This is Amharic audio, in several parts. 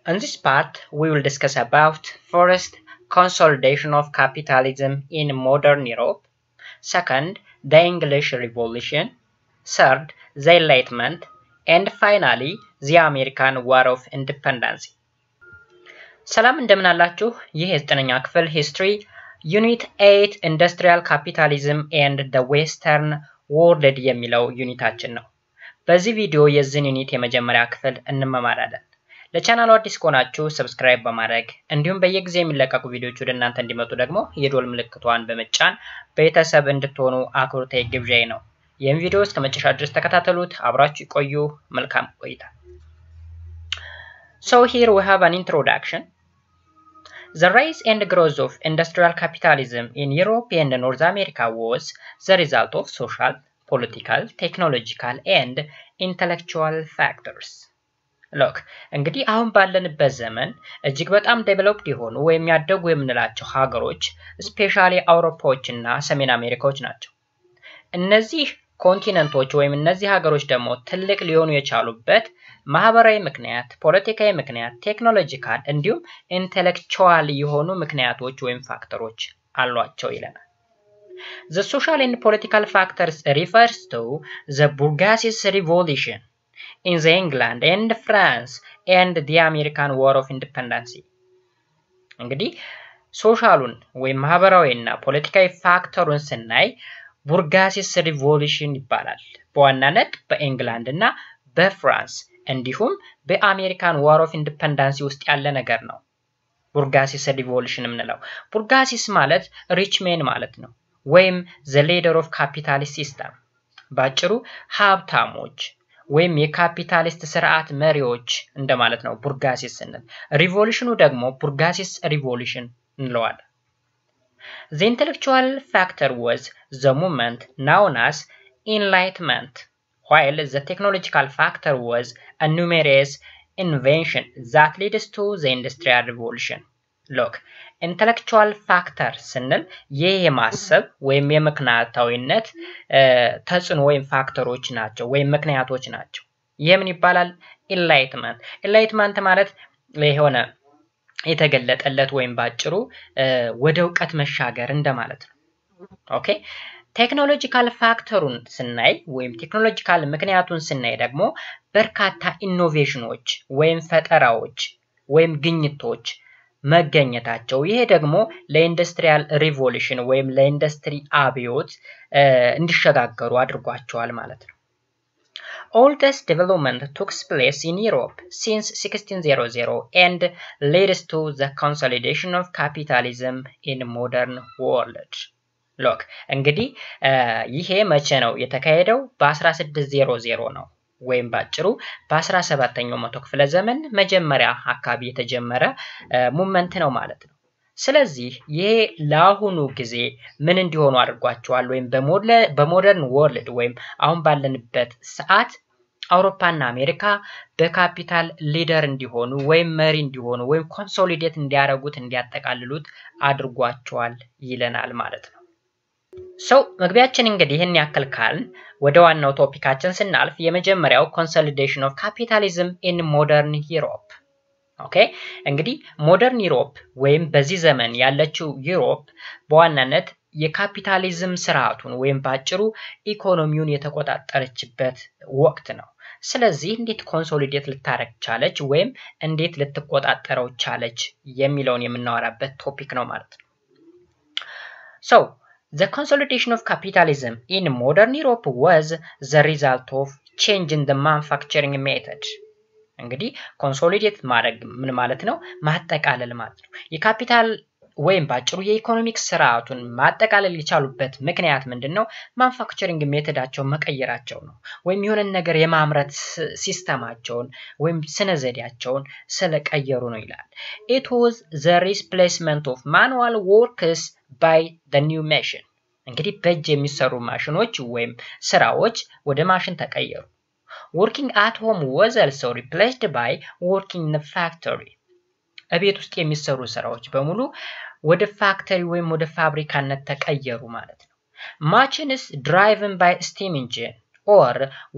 In this part, we will discuss about first, consolidation of capitalism in modern Europe, second, the English Revolution, third, the Enlightenment, and finally, the American War of Independence. ሰላም እንደምን አላችሁ? ይህ የዘጠነኛ ክፍል ሂስትሪ ዩኒት 8 ኢንዱስትሪያል ካፒታሊዝም ኤንድ ዘ ዌስተርን ወርልድ የሚለው ዩኒታችን ነው። በዚህ ቪዲዮ የዚህን ዩኒት የመጀመሪያ ክፍል እንመማራለን። ለቻናሉ አዲስ ከሆናችሁ ሰብስክራይብ በማድረግ እንዲሁም በየጊዜው የሚለቀቁ ቪዲዮዎች ወደ እናንተ እንዲመጡ ደግሞ የደወል ምልክቷን በመጫን ቤተሰብ እንድትሆኑ አክብሮታዊ ግብዣዬ ነው። ይህን ቪዲዮ እስከ መጨረሻ ድረስ ተከታተሉት፣ አብራችሁ ቆዩ። መልካም ቆይታ። So here we have an introduction. The rise and growth of industrial capitalism in Europe and North America was the result of social, political, technological, and intellectual factors. Look, እንግዲህ አሁን ባለንበት ዘመን እጅግ በጣም ዴቨሎፕድ የሆኑ ወይም ያደጉ የምንላቸው ሀገሮች ስፔሻሊ አውሮፓዎችና ሰሜን አሜሪካዎች ናቸው። እነዚህ ኮንቲኔንቶች ወይም እነዚህ ሀገሮች ደግሞ ትልቅ ሊሆኑ የቻሉበት ማህበራዊ ምክንያት፣ ፖለቲካዊ ምክንያት፣ ቴክኖሎጂካል እንዲሁም ኢንተሌክቹዋል የሆኑ ምክንያቶች ወይም ፋክተሮች አሏቸው ይለናል። The social and political factors refers to the bourgeoisie revolution in the England and France and the American War of Independence. እንግዲህ ሶሻሉን ወይም ማህበራዊና ፖለቲካዊ ፋክተሩን ስናይ ቦርጋሲስ ሪቮሉሽን ይባላል። በዋናነት በእንግላንድ እና በፍራንስ እንዲሁም በአሜሪካን ዋር ኦፍ ኢንዲፔንደንስ ውስጥ ያለ ነገር ነው። ቦርጋሲስ ሪቮሉሽን ምንለው ቦርጋሲስ ማለት ሪች ሜን ማለት ነው ወይም the leader of capitalist system ባጭሩ ሀብታሞች ወይም የካፒታሊስት ስርዓት መሪዎች እንደማለት ነው ቦርጋሲስ ስንል። ሪቮሉሽኑ ደግሞ ቦርጋሲስ ሪቮሉሽን እንለዋለን። The intellectual factor was the movement known as Enlightenment, while the technological factor was a numerous invention that leads to the Industrial Revolution. Look, intellectual factor ስንል ይህ የማሰብ ወይም የምክንያታዊነት ተጽዕኖ ወይም ፋክተሮች ናቸው ወይም ምክንያቶች ናቸው። ይህ ምን ይባላል? Enlightenment. Enlightenment ማለት የሆነ የተገለጠለት ወይም ባጭሩ ወደ ዕውቀት መሻገር እንደማለት ነው። ኦኬ ቴክኖሎጂካል ፋክተሩን ስናይ ወይም ቴክኖሎጂካል ምክንያቱን ስናይ ደግሞ በርካታ ኢኖቬሽኖች ወይም ፈጠራዎች ወይም ግኝቶች መገኘታቸው ይሄ ደግሞ ለኢንዱስትሪያል ሪቮሉሽን ወይም ለኢንዱስትሪ አብዮት እንዲሸጋገሩ አድርጓቸዋል ማለት ነው። All this development took place in Europe since 1600 and leads to the consolidation of capitalism in modern world. Look, እንግዲህ ይሄ መቼ ነው የተካሄደው? በ1600 ነው ወይም ባጭሩ በ17ኛው መቶ ክፍለ ዘመን መጀመሪያ አካባቢ የተጀመረ ሙቭመንት ነው ማለት ነው። ስለዚህ ይሄ ለአሁኑ ጊዜ ምን እንዲሆኑ አድርጓቸዋል ወይም በሞደርን ወርልድ ወይም አሁን ባለንበት ሰዓት አውሮፓና አሜሪካ በካፒታል ሊደር እንዲሆኑ ወይም መሪ እንዲሆኑ ወይም ኮንሶሊዴት እንዲያረጉት እንዲያጠቃልሉት አድርጓቸዋል ይለናል ማለት ነው። So መግቢያችን እንግዲህ ይሄን ያክል ካልን ወደ ዋናው ቶፒካችን ስናልፍ የመጀመሪያው ኮንሶሊዴሽን ኦፍ ካፒታሊዝም ኢን ሞደርን ዩሮፕ። ኦኬ እንግዲህ ሞደርን ዩሮፕ ወይም በዚህ ዘመን ያለችው ዩሮፕ በዋናነት የካፒታሊዝም ስርዓቱን ወይም ባጭሩ ኢኮኖሚውን የተቆጣጠረችበት ወቅት ነው። ስለዚህ እንዴት ኮንሶሊዴት ልታረግ ቻለች ወይም እንዴት ልትቆጣጠረው ቻለች የሚለውን የምናወራበት ቶፒክ ነው ማለት ነው። So the consolidation of capitalism in modern Europe was the result of change in the manufacturing method. እንግዲህ ኮንሶሊዴት ማድረግ ምን ማለት ነው? ማጠቃለል ማለት ነው። የካፒታል ወይም ባጭሩ የኢኮኖሚክ ስርዓቱን ማጠቃለል የቻሉበት ምክንያት ምንድነው? ማኑፋክቸሪንግ ሜተዳቸውን መቀየራቸው ነው ወይም የሆነ ነገር የማምረት ሲስተማቸውን ወይም ስነዘዴያቸውን ስለቀየሩ ነው ይላል። It was the replacement of manual works by the new machine. እንግዲህ በእጅ የሚሰሩ ማሽኖች ወይም ስራዎች ወደ ማሽን ተቀየሩ። Working at home was also replaced by working in the factory. እቤት ውስጥ የሚሰሩ ስራዎች በሙሉ ወደ ፋክተሪ ወይም ወደ ፋብሪካነት ተቀየሩ ማለት ነው። Machines driven by steam engine or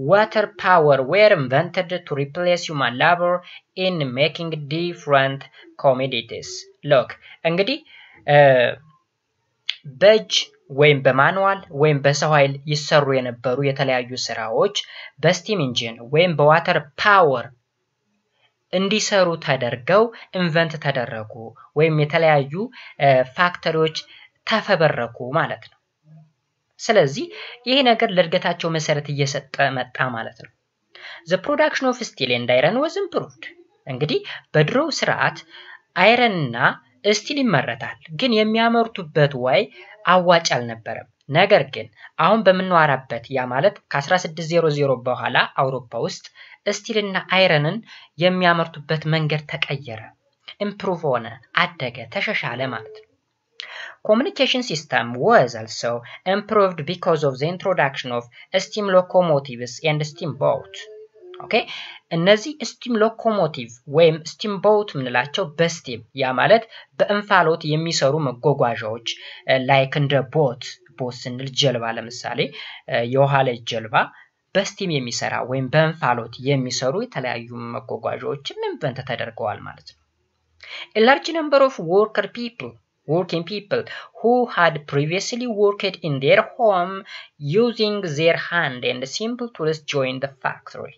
water power were invented to replace human labor in making different commodities. Look, እንግዲህ በእጅ ወይም በማኑዋል ወይም በሰው ኃይል ይሰሩ የነበሩ የተለያዩ ስራዎች በስቲም ኢንጂን ወይም በዋተር ፓወር እንዲሰሩ ተደርገው ኢንቨንት ተደረጉ ወይም የተለያዩ ፋክተሪዎች ተፈበረኩ ማለት ነው። ስለዚህ ይሄ ነገር ለእድገታቸው መሰረት እየሰጠ መጣ ማለት ነው። The production of steel and iron was improved. እንግዲህ በድሮው ስርዓት አይረንና ስቲል ይመረታል ግን የሚያመርቱበት ወይ አዋጭ አልነበረም። ነገር ግን አሁን በመኗራበት ያ ማለት ከ1600 በኋላ አውሮፓ ውስጥ ስቲልና አይረንን የሚያመርቱበት መንገድ ተቀየረ። ኢምፕሩቭ ሆነ፣ አደገ፣ ተሻሻለ ማለት ነው። Communication system was also improved because of the introduction of steam locomotives and steamboat. Okay, እነዚህ steam locomotive ወይም steamboat ምንላቸው በስቲም ያ ማለት በእንፋሎት የሚሰሩ መጓጓዣዎች ላይክ እንደ ቦት ስንል ጀልባ ለምሳሌ የውሃ ላይ ጀልባ በስቲም የሚሰራ ወይም በእንፋሎት የሚሰሩ የተለያዩ መጓጓዣዎችን ኢንቨንት ተደርገዋል ማለት ነው። A large number of working people who had previously worked in their home using their hand and simple tools joined the factory.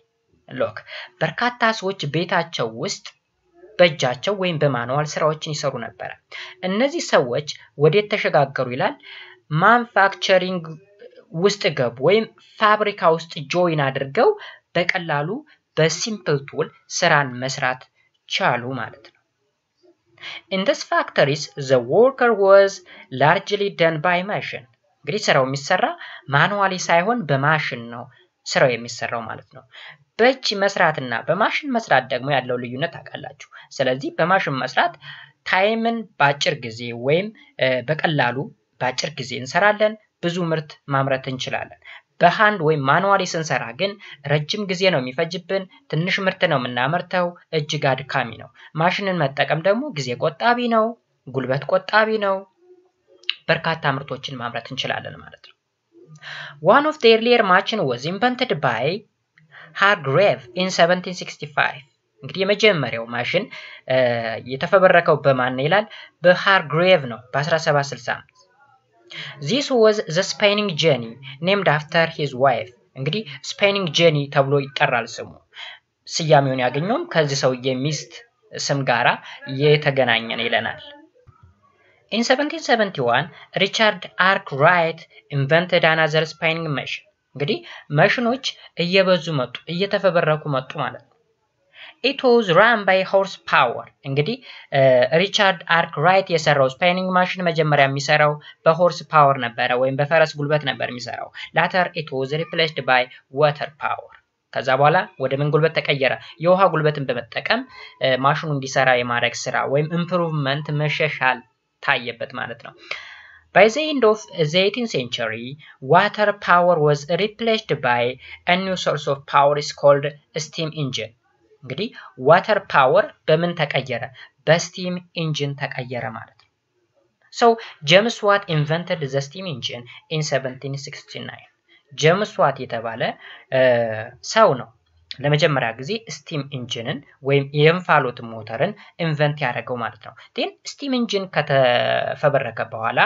Look, በርካታ ሰዎች ቤታቸው ውስጥ በእጃቸው ወይም በማኑዋል ስራዎችን ይሰሩ ነበር። እነዚህ ሰዎች ወዴት ተሸጋገሩ ይላል? ማኑፋክቸሪንግ ውስጥ ገቡ ወይም ፋብሪካ ውስጥ ጆይን አድርገው በቀላሉ በሲምፕል ቱል ስራን መስራት ቻሉ ማለት ነው። In these factories, the worker was largely done by machine. እንግዲህ ስራው የሚሰራ ማኑዋሊ ሳይሆን በማሽን ነው ስራው የሚሰራው ማለት ነው። በእጅ መስራትና በማሽን መስራት ደግሞ ያለው ልዩነት ታውቃላችሁ። ስለዚህ በማሽን መስራት ታይምን በአጭር ጊዜ ወይም በቀላሉ በአጭር ጊዜ እንሰራለን፣ ብዙ ምርት ማምረት እንችላለን። በሃንድ ወይም ማኑዋሊ ስንሰራ ግን ረጅም ጊዜ ነው የሚፈጅብን፣ ትንሽ ምርት ነው የምናመርተው፣ እጅግ አድካሚ ነው። ማሽንን መጠቀም ደግሞ ጊዜ ቆጣቢ ነው፣ ጉልበት ቆጣቢ ነው፣ በርካታ ምርቶችን ማምረት እንችላለን ማለት ነው። One of the earlier machines was invented by Hargrave in 1765. እንግዲህ የመጀመሪያው ማሽን የተፈበረከው በማን ይላል? በሃርግሬቭ ነው በ1765. This was the spinning jenny named after his wife. እንግዲህ spinning jenny ተብሎ ይጠራል ስሙ። ስያሜውን ያገኘውም ከዚህ ሰውዬ ሚስት ስም ጋራ የተገናኘ ነው ይለናል። In 1771, Richard Arkwright invented another spinning machine. እንግዲህ ማሽኖች እየበዙ መጡ፣ እየተፈበረኩ መጡ ማለት ነው። It was run by horsepower. እንግዲህ ሪቻርድ አርክራይት የሰራው ስፓይኒንግ ማሽን መጀመሪያ የሚሰራው በሆርስ ፓወር ነበረ ወይም በፈረስ ጉልበት ነበር የሚሰራው። Later it was replaced by water power. ከዛ በኋላ ወደ ምን ጉልበት ተቀየረ? የውሃ ጉልበትን በመጠቀም ማሽኑ እንዲሰራ የማድረግ ስራ ወይም ኢምፕሩቭመንት መሻሻል ታየበት ማለት ነው። By the end of the 18th century, water power was replaced by a new source of power is called steam engine. እንግዲህ water power በምን ተቀየረ? በsteam engine ተቀየረ ማለት ነው። So James Watt invented the steam engine in 1769. James Watt የተባለ ሰው ነው ለመጀመሪያ ጊዜ steam engine ወይም የእንፋሎት ሞተርን ኢንቨንት ያደረገው ማለት ነው። then steam engine ከተፈበረከ በኋላ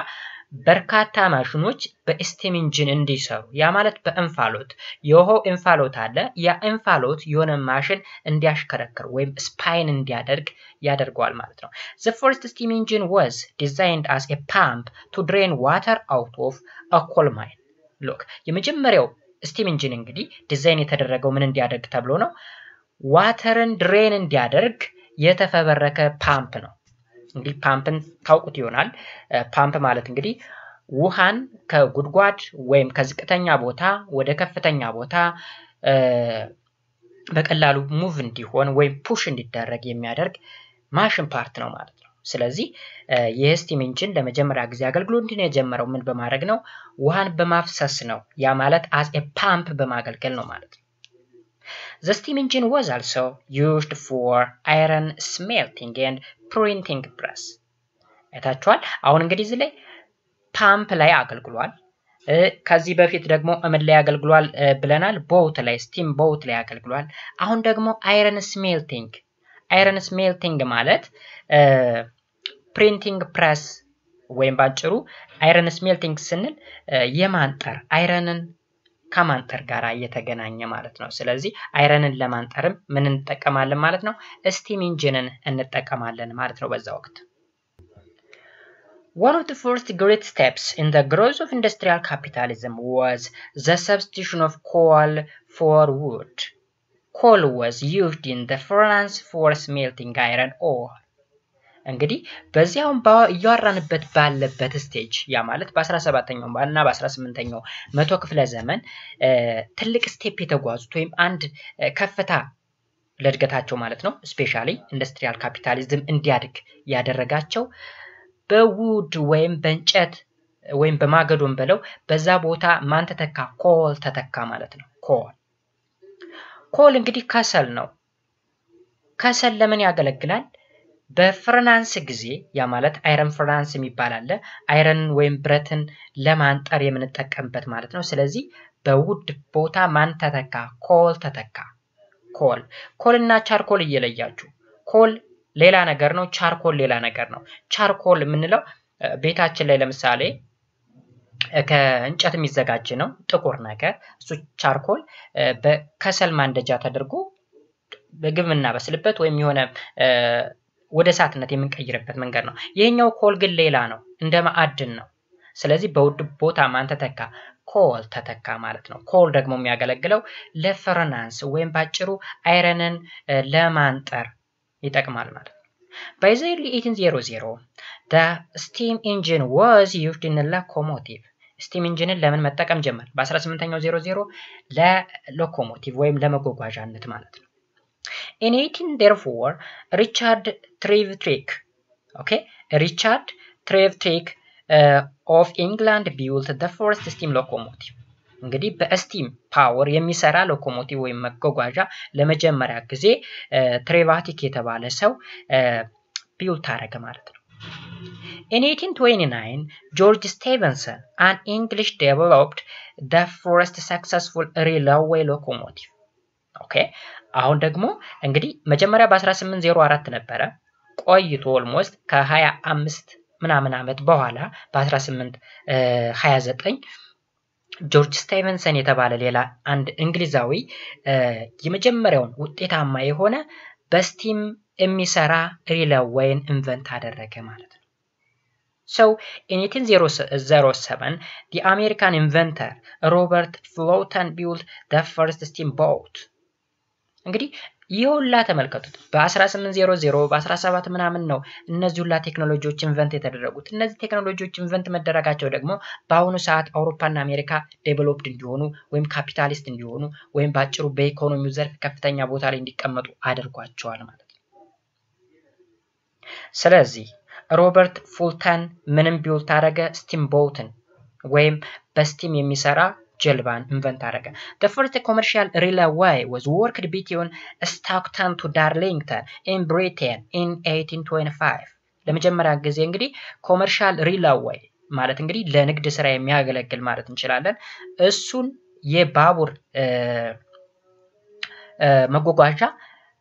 በርካታ ማሽኖች በስቲም ኢንጂን እንዲሰሩ ያ ማለት በእንፋሎት የውሃው እንፋሎት አለ ያ እንፋሎት የሆነ ማሽን እንዲያሽከረክር ወይም ስፓይን እንዲያደርግ ያደርገዋል ማለት ነው። The first steam engine was designed as a pump to drain water out of a coal mine. Look, የመጀመሪያው ስቲም ኢንጂን እንግዲህ ዲዛይን የተደረገው ምን እንዲያደርግ ተብሎ ነው? ዋተርን ድሬን እንዲያደርግ የተፈበረከ ፓምፕ ነው። እንግዲህ ፓምፕን ታውቁት ይሆናል። ፓምፕ ማለት እንግዲህ ውሃን ከጉድጓድ ወይም ከዝቅተኛ ቦታ ወደ ከፍተኛ ቦታ በቀላሉ ሙቭ እንዲሆን ወይም ፑሽ እንዲደረግ የሚያደርግ ማሽን ፓርት ነው ማለት ነው። ስለዚህ የስቲም ኢንጂን ለመጀመሪያ ጊዜ አገልግሎት የጀመረው ምን በማድረግ ነው? ውሃን በማፍሰስ ነው። ያ ማለት as a pump በማገልገል ነው ማለት ነው። The steam engine was also used for iron smelting and printing press. አይታችኋል። አሁን እንግዲህ እዚህ ላይ ፓምፕ ላይ አገልግሏል። ከዚህ በፊት ደግሞ ምን ላይ ያገልግሏል ብለናል ቦት ላይ ስቲም ቦት ላይ ያገልግሏል አሁን ደግሞ አይረን ስሜልቲንግ ማለት ፕሪንቲንግ ፕሬስ ወይም ባጭሩ አይረን ስሜልቲንግ ስንል የማንጠር አይረንን ከማንጠር ጋር እየተገናኘ ማለት ነው ስለዚህ አይረንን ለማንጠርም ምን እንጠቀማለን ማለት ነው ስቲም ኢንጂንን እንጠቀማለን ማለት ነው በዛ ወቅት One of the first great steps in the growth of industrial capitalism was the substitution of coal for wood. Coal was used in the furnace for smelting iron ore. እንግዲህ በዚያው ያወራንበት ባለበት ስቴጅ ያ ማለት በ17ኛው እና በ18ኛው መቶ ክፍለ ዘመን ትልቅ ስቴፕ የተጓዙት ወይም አንድ ከፍታ ለድገታቸው ማለት ነው ስፔሻሊ ኢንዱስትሪያል ካፒታሊዝም እንዲያድግ ያደረጋቸው በውድ ወይም በእንጨት ወይም በማገዶን በለው በዛ ቦታ ማን ተተካ ኮል ተተካ ማለት ነው ኮል እንግዲህ ከሰል ነው ከሰል ለምን ያገለግላል በፍርናንስ ጊዜ ያ ማለት አይረን ፍርናንስ የሚባል አለ አይረን ወይም ብረትን ለማንጠር የምንጠቀምበት ማለት ነው ስለዚህ በውድ ቦታ ማን ተተካ ኮል ተተካ ኮልና ቻርኮል እየለያችሁ ኮል ሌላ ነገር ነው ቻርኮል ሌላ ነገር ነው ቻርኮል የምንለው ቤታችን ላይ ለምሳሌ ከእንጨት የሚዘጋጅ ነው ጥቁር ነገር እሱ ቻርኮል በከሰል ማንደጃ ተደርጎ በግብምና በስልበት ወይም የሆነ ወደ ሳትነት የምንቀይርበት መንገድ ነው ይሄኛው ኮል ግን ሌላ ነው እንደ ማዕድን ነው ስለዚህ በውድ ቦታ ማን ተተካ ኮል ተተካ ማለት ነው ኮል ደግሞ የሚያገለግለው ለፍርናንስ ወይም ባጭሩ አይረንን ለማንጠር ይጠቅማል ማለት ነው By the early 1800 the steam engine was used in a locomotive steam engine ለምን መጠቀም ጀመር በ18ኛው 00 ለሎኮሞቲቭ ወይም ለመጓጓዣነት ማለት ነው In 18 therefore Richard Trevithick of England built the first steam locomotive እንግዲህ በስቲም ፓወር የሚሰራ ሎኮሞቲቭ ወይም መጓጓዣ ለመጀመሪያ ጊዜ ትሬቫቲክ የተባለ ሰው ቢልድ አደረገ ማለት ነው In 1829 George Stephenson an English developed the first successful railway locomotive okay አሁን ደግሞ እንግዲህ መጀመሪያ በ1804 ነበረ ቆይቶ ኦልሞስት ከ25 ምናምን አመት በኋላ በ1829 ጆርጅ ስቲቨንሰን የተባለ ሌላ አንድ እንግሊዛዊ የመጀመሪያውን ውጤታማ የሆነ በስቲም የሚሰራ ሬልዌይን ኢንቨንት አደረገ ማለት ነው So in 1807 the American inventor Robert Fulton built the first steamboat እንግዲህ ይሁላ ተመልከቱት በ1800 በ17 ምናምን ነው እነዚህ ሁላ ቴክኖሎጂዎች ኢንቨንት የተደረጉት እነዚህ ቴክኖሎጂዎች ኢንቨንት መደረጋቸው ደግሞ በአሁኑ ሰዓት አውሮፓና አሜሪካ ዴቨሎፕድ እንዲሆኑ ወይም ካፒታሊስት እንዲሆኑ ወይም ባጭሩ በኢኮኖሚው ዘርፍ ከፍተኛ ቦታ ላይ እንዲቀመጡ አድርጓቸዋል ማለት ነው ስለዚህ ሮበርት ፉልተን ምንም ቢውልት አደረገ ስቲምቦትን ወይም በስቲም የሚሰራ ጀልባን ኢንቨንት አደረገ The first commercial railway was worked between Stockton to Darlington in Britain in 1825 ለመጀመሪያ ጊዜ እንግዲህ ኮመርሻል ሬልዌይ ማለት እንግዲህ ለንግድ ስራ የሚያገለግል ማለት እንችላለን እሱን የባቡር መጓጓዣ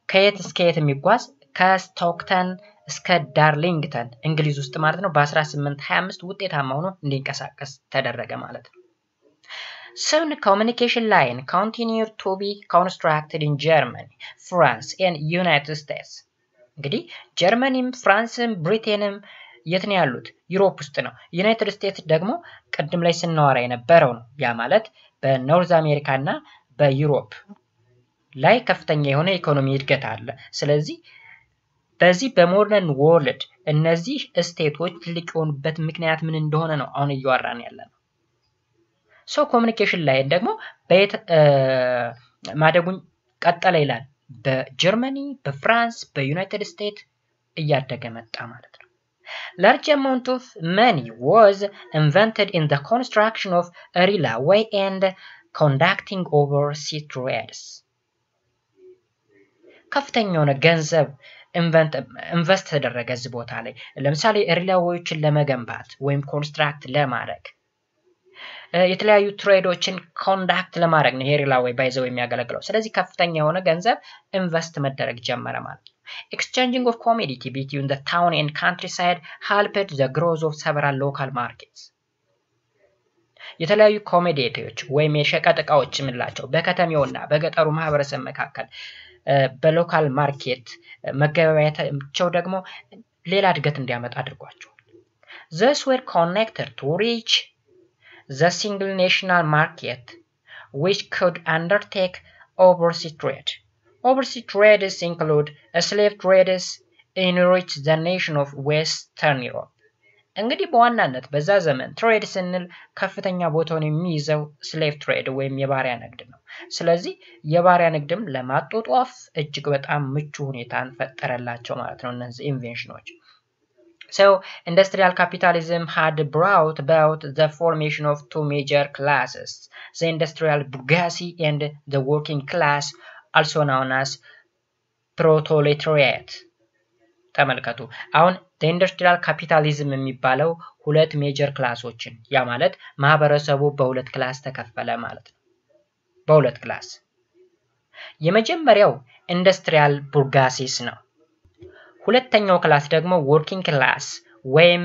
ከየት እስከ የት የሚጓዝ ከስቶክተን እስከ ዳርሊንግተን እንግሊዝ ውስጥ ማለት ነው በ1825 ውጤታማ ሆኖ እንዲንቀሳቀስ ተደረገ ማለት ነው Soon communication line continued to be constructed in Germany, France and United States. እንግዲህ ጀርመኒም ፍራንስም ብሪቴንም የት ነው ያሉት ዩሮፕ ውስጥ ነው ዩናይትድ ስቴትስ ደግሞ ቀድም ላይ ስናወራ የነበረው ነው ያ ማለት በኖርዝ አሜሪካና በዩሮፕ ላይ ከፍተኛ የሆነ ኢኮኖሚ እድገት አለ ስለዚህ በዚህ በሞደርን ወርልድ እነዚህ ስቴቶች ትልቅ የሆኑበት ምክንያት ምን እንደሆነ ነው አሁን እያወራን ያለነው So communication line ደግሞ በየት ማደጉን ቀጠለ ይላል በጀርመኒ በፍራንስ በዩናይትድ ስቴትስ እያደገ መጣ ማለት ነው Large amount of money was invented in the construction of a railway and conducting overseas trades ከፍተኛ የሆነ ገንዘብ ኢንቨስት ተደረገ እዚህ ቦታ ላይ ለምሳሌ ሬልዌዎችን ለመገንባት ወይም ኮንስትራክት ለማድረግ የተለያዩ ትሬዶችን ኮንዳክት ለማድረግ ነው ሄሪላ ወይ ባይዘው የሚያገለግለው ስለዚህ ከፍተኛ የሆነ ገንዘብ ኢንቨስት መደረግ ጀመረ ማለት exchanging of commodity between the town and countryside helped the growth of several local markets የተለያዩ ኮሞዲቲዎች ወይም የሸቀጥ ዕቃዎች ምንላቸው በከተማውና በገጠሩ ማህበረሰብ መካከል በሎካል ማርኬት መገበያየታቸው ደግሞ ሌላ እድገት እንዲያመጣ አድርጓቸዋል these were connected to reach the single national market which could undertake overseas trade overseas trades include slave trades enrich the nation of Western Europe እንግዲህ በዋናነት በዛ ዘመን ትሬድ ስንል ከፍተኛ ቦታውን የሚይዘው ስሌቭ ትሬድ ወይም የባሪያ ንግድ ነው ስለዚህ የባሪያ ንግድም ለማጦጧፍ እጅግ በጣም ምቹ ሁኔታን ፈጠረላቸው ማለት ነው እነዚህ ኢንቬንሽኖች So industrial capitalism had brought about the formation of two major classes the industrial bourgeoisie and the working class also known as proletariat ተመልከቱ አሁን ኢንዱስትሪያል ካፒታሊዝም የሚባለው ሁለት ሜጀር ክላሶችን ያ ማለት ማህበረሰቡ በሁለት ክላስ ተከፈለ ማለት ነው በሁለት ክላስ የመጀመሪያው ኢንዱስትሪያል ቡርጋሲስ ነው ሁለተኛው ክላስ ደግሞ ወርኪንግ ክላስ ወይም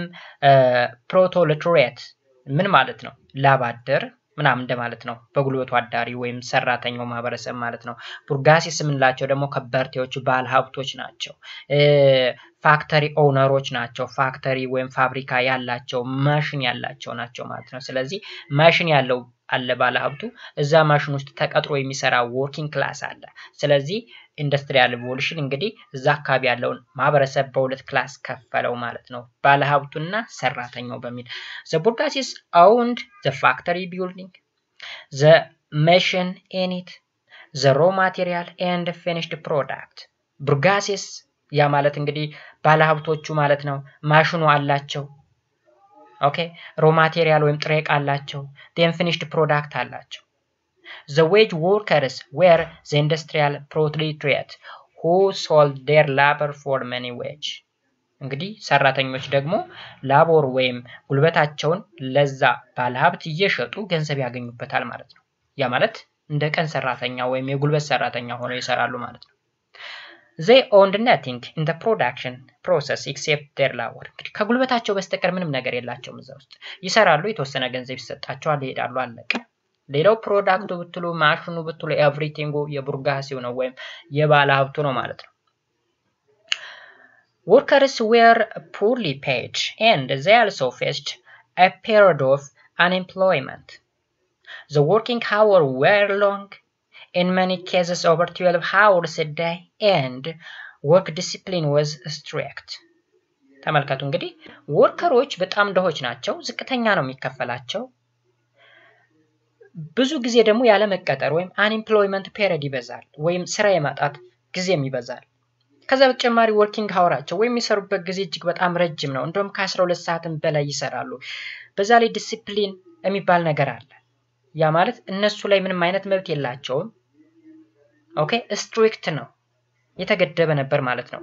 ፕሮሌታሪያት ምን ማለት ነው ላባደር ምናምን እንደማለት ነው በጉልበቱ አዳሪ ወይም ሰራተኛው ማህበረሰብ ማለት ነው ቡርጋሲስ ምንላቸው ደግሞ ከበርቴዎች ባለ ሀብቶች ናቸው ፋክተሪ ኦነሮች ናቸው ፋክተሪ ወይም ፋብሪካ ያላቸው ማሽን ያላቸው ናቸው ማለት ነው ስለዚህ ማሽን ያለው አለ ባለ ሀብቱ እዛ ማሽን ውስጥ ተቀጥሮ የሚሰራ ወርኪንግ ክላስ አለ ስለዚህ ኢንዱስትሪያል ሪቮሉሽን እንግዲህ እዛ አካባቢ ያለውን ማህበረሰብ በሁለት ክላስ ከፈለው ማለት ነው ባለ ሀብቱና ሰራተኛው በሚል the bourgeoisie owned the factory building the machine in it the raw material and the finished product bourgeoisie ያ ማለት እንግዲህ ባለ ሀብቶቹ ማለት ነው ማሽኑ አላቸው ኦኬ raw material ወይም ጥሬ ዕቃ አላቸው then finished product አላቸው The wage workers were the industrial proletariat who sold their labor for money wage. እንግዲህ ሰራተኞች ደግሞ ላቦር ወይም ጉልበታቸውን ለዛ ባለሀብት እየሸጡ ገንዘብ ያገኙበታል ማለት ነው ያ ማለት እንደ ቀን ሰራተኛ ወይም የጉልበት ሰራተኛ ሆነው ይሰራሉ ማለት ነው They owned nothing in the production process except their labor. ከጉልበታቸው በስተቀር ምንም ነገር የላቸውም እዛ ውስጥ ይሰራሉ የተወሰነ ገንዘብ ይሰጣቸዋል ይሄዳሉ አለቀ ሌላው ፕሮዳክቱ ብትሉ ማሽኑ ብትሉ ኤቭሪቲንግ የቡርጋሲው ነው ወይም የባለ ሀብቱ ነው ማለት ነው Workers were poorly paid and they also faced a period of unemployment The working hours were long in many cases over 12 hours a day and work discipline was strict ተመልከቱ እንግዲህ ወርከሮች በጣም ደሆች ናቸው ዝቅተኛ ነው የሚከፈላቸው ብዙ ጊዜ ደግሞ ያለ መቀጠር ወይም unemployment period ይበዛል ወይም ስራ የማጣት ጊዜም ይበዛል ከዛ በተጨማሪ working hourአቸው ወይም የሚሰሩበት ጊዜ እጅግ በጣም ረጅም ነው እንደውም ከ12 ሰዓትም በላይ ይሰራሉ በዛ ላይ ዲሲፕሊን የሚባል ነገር አለ ያ ማለት እነሱ ላይ ምንም አይነት መብት የላቸውም ኦኬ ስትሪክት ነው የተገደበ ነበር ማለት ነው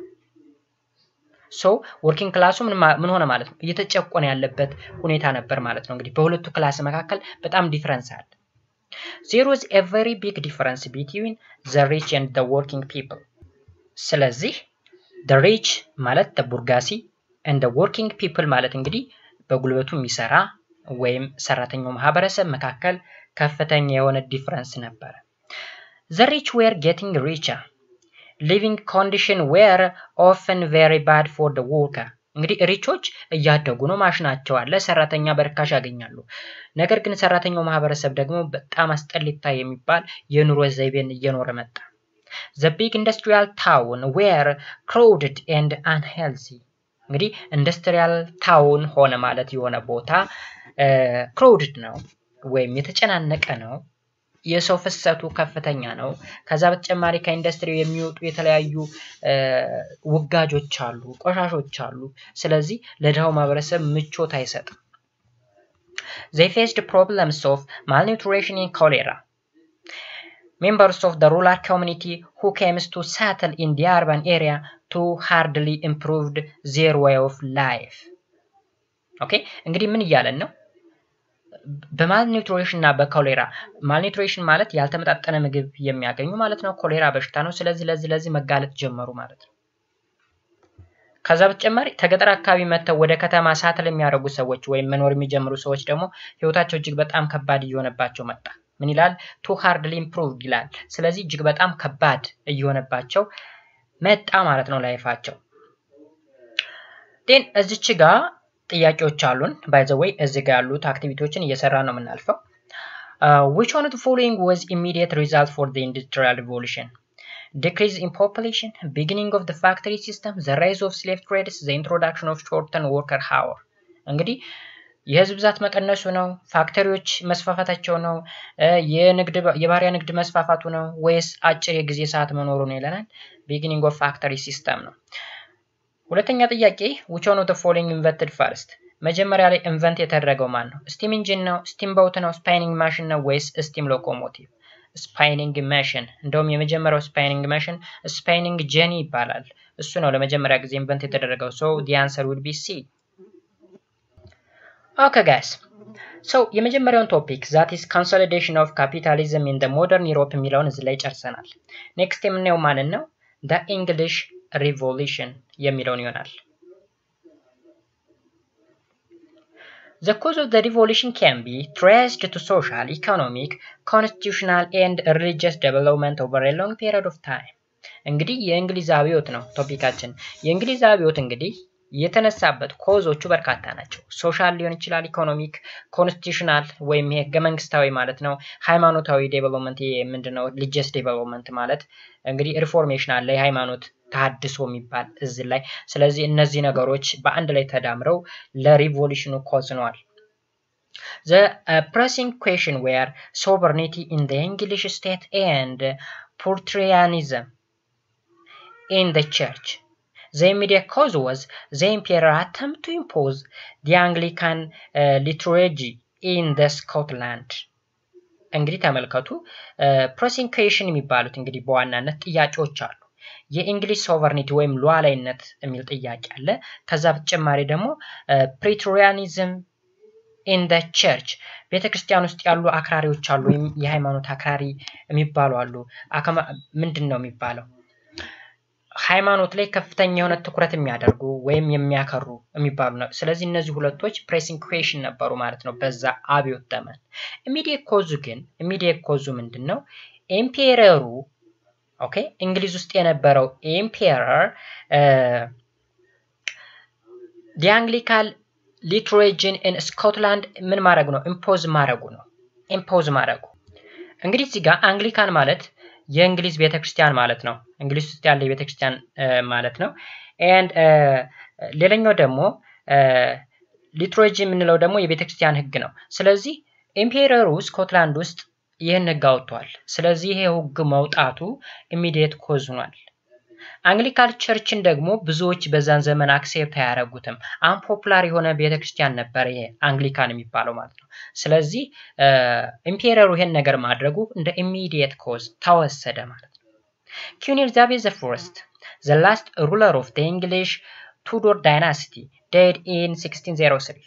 So working class ምን ሆነ ማለት ነው እየተጨቆነ ያለበት ሁኔታ ነበር ማለት ነው እንግዲህ በሁለቱ ክላስ መካከል በጣም ዲፈረንስ አለ There was a very big difference between the rich and the working people ስለዚህ the rich ማለት the bourgeoisie and the working people ማለት እንግዲህ በጉልበቱ የሚሰራ ወይም ሰራተኛው ማህበረሰብ መካከል ከፍተኛ የሆነ ዲፈረንስ ነበር The rich were getting richer living condition were often very bad for the worker እንግዲህ ሪቾች እያደጉ ነው ማሽናቸው አለ ሰራተኛ በርካሽ ያገኛሉ ነገር ግን ሰራተኛው ማህበረሰብ ደግሞ በጣም አስጠሊታ የሚባል የኑሮ ዘይቤን እየኖረ መጣ The big industrial town were crowded and unhealthy እንግዲህ ኢንዱስትሪያል ታውን ሆነ ማለት የሆነ ቦታ crowded ነው ወይም የተጨናነቀ ነው የሰው ፍሰቱ ከፍተኛ ነው ከዛ በተጨማሪ ከኢንዱስትሪው የሚወጡ የተለያዩ ውጋጆች አሉ ቆሻሾች አሉ ስለዚህ ለዳው ማህበረሰብ ምቾት አይሰጥም They faced problems of malnutrition and cholera Members of the rural community who came to settle in the urban area too hardly improved their way of life Okay እንግዲህ ምን ይያለን ነው በማልኒውትሪሽን እና በኮሌራ ማልኒውትሪሽን ማለት ያልተመጣጠነ ምግብ የሚያገኙ ማለት ነው። ኮሌራ በሽታ ነው። ስለዚህ ለዚህ መጋለጥ ጀመሩ ማለት ነው። ከዛ በተጨማሪ ተገጠር አካባቢ መተው ወደ ከተማ ሳትል የሚያደርጉ ሰዎች ወይም መኖር የሚጀምሩ ሰዎች ደግሞ ህይወታቸው እጅግ በጣም ከባድ እየሆነባቸው መጣ። ምን ይላል? too hardly improved ይላል። ስለዚህ እጅግ በጣም ከባድ እየሆነባቸው መጣ ማለት ነው ላይፋቸው። then እዚች ጋር ጥያቄዎች አሉን። by the way እዚህ ጋር ያሉት አክቲቪቲዎችን እየሰራ ነው የምናልፈው። which one of the following was immediate result for the industrial revolution? Decrease in population, beginning of the factory system, the rise of slave trades, the introduction of shortened worker hour. እንግዲህ የህዝብ ብዛት መቀነሱ ነው፣ ፋክተሪዎች መስፋፋታቸው ነው፣ የባሪያ ንግድ መስፋፋቱ ነው ወይስ አጭር የጊዜ ሰዓት መኖሩ ነው ይለናል። beginning of factory system ነው። ሁለተኛ ጥያቄ which one of the following invented first? መጀመሪያ ላይ ኢንቨንት የተደረገው ማን ነው? ስቲም ኢንጂን ነው፣ ስቲም ቦት ነው፣ ስፓይኒንግ ማሽን ነው ወይስ ስቲም ሎኮሞቲቭ? ስፓይኒንግ ማሽን። እንደውም የመጀመሪያው ስፓይኒንግ ማሽን ስፓይኒንግ ጀኒ ይባላል። እሱ ነው ለመጀመሪያ ጊዜ ኢንቨንት የተደረገው። so the answer would be C. okay guys, so የመጀመሪያውን ቶፒክ that is consolidation of capitalism in the modern Europe የሚለውን እዚህ ላይ ጨርሰናል። next የምናየው ማንን ነው? the English Revolution የሚለውን ይሆናል። The cause of the revolution can be traced to social, economic, constitutional and religious development over a long period of time. እንግዲህ የእንግሊዝ አብዮት ነው ቶፒካችን። የእንግሊዝ አብዮት እንግዲህ የተነሳበት ኮዞቹ በርካታ ናቸው። ሶሻል ሊሆን ይችላል፣ ኢኮኖሚክ፣ ኮንስቲቱሽናል ወይም ህገ መንግስታዊ ማለት ነው፣ ሃይማኖታዊ ዴቨሎፕመንት ምንድነው ሪሊጂየስ ዴቨሎፕመንት ማለት እንግዲህ ሪፎርሜሽን አለ፣ የሃይማኖት ተሐድሶ የሚባል እዚህ ላይ። ስለዚህ እነዚህ ነገሮች በአንድ ላይ ተዳምረው ለሪቮሉሽኑ ኮዝ ነዋል። The pressing question were sovereignty in the English state and Puritanism in the church. The immediate cause was the imperial attempt to impose the Anglican liturgy in the Scotland. እንግዲህ ተመልከቱ pressing question የሚባሉት እንግዲህ በዋናነት ጥያቄዎች አሉ። የእንግሊዝ ሶቨርኒቲ ወይም ሉዓላዊነት የሚል ጥያቄ አለ። ከዛ በተጨማሪ ደግሞ ፕሪቶሪያኒዝም in the church ቤተክርስቲያን ውስጥ ያሉ አክራሪዎች አሉ ወይም የሃይማኖት አክራሪ የሚባሉ አሉ። ምንድነው የሚባለው? ሃይማኖት ላይ ከፍተኛ የሆነ ትኩረት የሚያደርጉ ወይም የሚያከሩ የሚባሉ ነው። ስለዚህ እነዚህ ሁለቶች pressing question ነበሩ ማለት ነው በዛ አብዮት ዘመን። ኢሚዲየት ኮዙ ምንድነው? ኤምፒረሩ ኦኬ እንግሊዝ ውስጥ የነበረው ኤምፒረር the Anglican liturgy in Scotland ምን ማድረግ ነው? ኢምፖዝ ማድረጉ። እንግዲህ እዚህ ጋር አንግሊካን ማለት የእንግሊዝ ቤተክርስቲያን ማለት ነው። እንግሊዝ ውስጥ ያለ ቤተክርስቲያን ማለት ነው። and ሌላኛው ደግሞ liturgy የምንለው ደግሞ የቤተክርስቲያን ህግ ነው። ስለዚህ ኤምፒረሩ ስኮትላንድ ውስጥ ይህን ህግ አውጥቷል። ስለዚህ ይሄ ህግ መውጣቱ ኢሚዲየት ኮዝ ሆኗል። አንግሊካን ቸርችን ደግሞ ብዙዎች በዛን ዘመን አክሴፕት ያደረጉትም አንፖፑላር የሆነ ቤተክርስቲያን ነበር ይሄ አንግሊካን የሚባለው ማለት ነው። ስለዚህ ኢምፒረሩ ይሄን ነገር ማድረጉ እንደ ኢሚዲየት ኮዝ ተወሰደ ማለት ነው። Queen Elizabeth I, the last ruler of the English Tudor dynasty, died in 1603.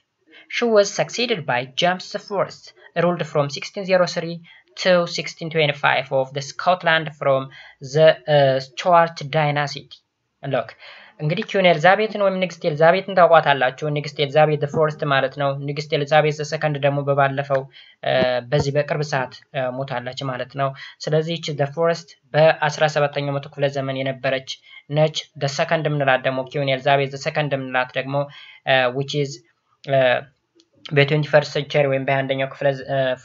She was succeeded by James I, ruled from 1603 to 1625 of the Scotland from the Stuart dynasty. Look, እንግዲህ ኪዩን ኤልዛቤትን ወይም ንግስት ኤልዛቤትን ታውቋታላችሁ። ንግስት ኤልዛቤት ፈርስት ማለት ነው። ንግስት ኤልዛቤት ሰከንድ ደግሞ በባለፈው በዚህ በቅርብ ሰዓት ሞታለች ማለት ነው። ስለዚህ እቺ the first በ17ኛው መቶ ክፍለ ዘመን የነበረች ነች። the second ምንላት ደግሞ ኪዩን ኤልዛቤት the second ምንላት ደግሞ which is በ21st century ወይም በ21ኛው ክፍለ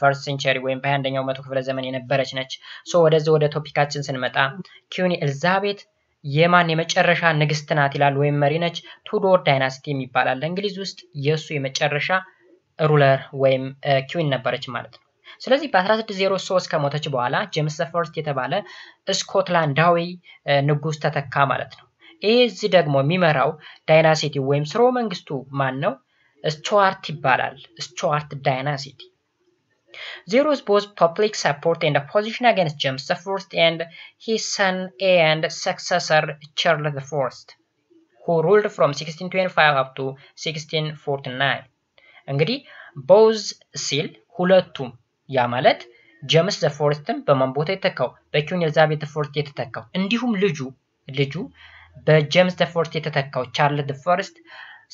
first century ወይም በ21ኛው መቶ ክፍለ ዘመን የነበረች ነች። ሶ ወደ ቶፒካችን ስንመጣ ኪዩን ኤልዛቤት የማን የመጨረሻ ንግስት ናት ይላል ወይም መሪ ነች? ቱዶር ዳይናስቲ የሚባላል እንግሊዝ ውስጥ የሱ የመጨረሻ ሩለር ወይም ኪዩን ነበረች ማለት ነው። ስለዚህ በ1603 ከሞተች በኋላ ጄምስ ፈርስት የተባለ ስኮትላንዳዊ ንጉስ ተተካ ማለት ነው። እዚህ ደግሞ የሚመራው ዳይናሲቲ ወይም ስርወ መንግስቱ ማን ነው? ስቱዋርት ይባላል። ስቱዋርት ዳይናሲቲ There was both public support and opposition against James I and his son and successor Charles I, who ruled from 1625 up to 1649. እንግዲህ both ሲል ሁለቱም ያ ማለት ጄምስ ዘ ፎርስትም በማን ቦታ የተተካው በኩዊን ኤሊዛቤት ዘ ፎርት የተተካው እንዲሁም ልጁ በጄምስ ዘ ፎርት የተተካው ቻርልስ ዘ ፈርስት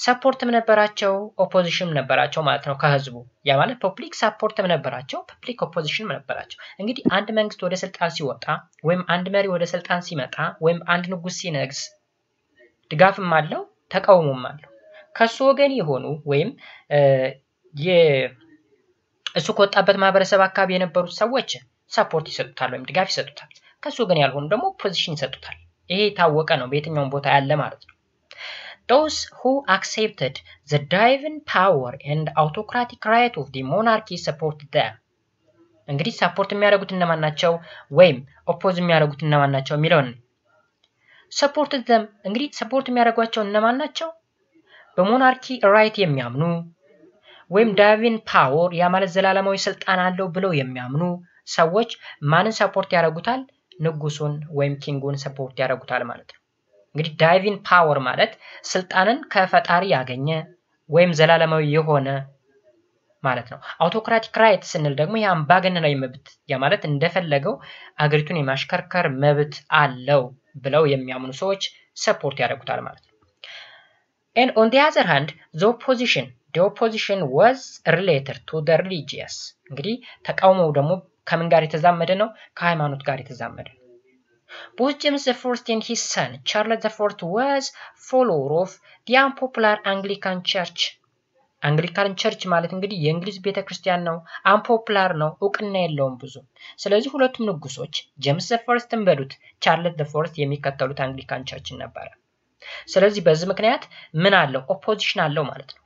ሰፖርትም ነበራቸው ኦፖዚሽንም ነበራቸው ማለት ነው ከህዝቡ ያ ማለት ፐብሊክ ሰፖርትም ነበራቸው ፐብሊክ ኦፖዚሽንም ነበራቸው እንግዲህ አንድ መንግስት ወደ ስልጣን ሲወጣ ወይም አንድ መሪ ወደ ስልጣን ሲመጣ ወይም አንድ ንጉስ ሲነግስ ድጋፍም አለው ተቃውሞም አለው ከሱ ወገን የሆኑ ወይም እሱ ከወጣበት ማህበረሰብ አካባቢ የነበሩት ሰዎች ሰፖርት ይሰጡታል ወይም ድጋፍ ይሰጡታል ከሱ ወገን ያልሆኑ ደግሞ ፖዚሽን ይሰጡታል ይሄ ታወቀ ነው በየትኛውም ቦታ ያለ ማለት ነው Those who accepted the divine power and autocratic right of the monarchy supported them. እንግዲህ ሰፖርት የሚያደርጉት እነማን ናቸው ወይም ኦፖዝ የሚያደርጉት እነማን ናቸው የሚለውን supported them እንግዲህ ሰፖርት የሚያደርጓቸው እነማን ናቸው በሞናርኪ ራይት የሚያምኑ ወይም ዳይቪን ፓወር ያ ማለት ዘላለማዊ ስልጣን አለው ብለው የሚያምኑ ሰዎች ማንን ሰፖርት ያደርጉታል ንጉሱን ወይም ኪንጉን ሰፖርት ያደርጉታል ማለት ነው እንግዲህ ዳይቪን ፓወር ማለት ስልጣንን ከፈጣሪ ያገኘ ወይም ዘላለማዊ የሆነ ማለት ነው አውቶክራቲክ ራይት ስንል ደግሞ የአምባገነናዊ መብት ያ ማለት እንደፈለገው አገሪቱን የማሽከርከር መብት አለው ብለው የሚያምኑ ሰዎች ሰፖርት ያደርጉታል ማለት ነው and on the other hand the opposition was related to the religious እንግዲህ ተቃውሞው ደግሞ ከምን ጋር የተዛመደ ነው ከሃይማኖት ጋር የተዛመደ Both James I and his son Charles IV was follower of the unpopular Anglican Church. Anglican Church ማለት እንግዲህ የእንግሊዝ ቤተክርስቲያን ነው unpopular ነው እውቅና የለውም ብዙ ስለዚህ ሁለቱም ንጉሶች ጄምስ I በሉት ቻርልስ IV የሚከተሉት አንግሊካን ቸርች ነበር ስለዚህ በዚህ ምክንያት ምን አለው ኦፖዚሽን አለው ማለት ነው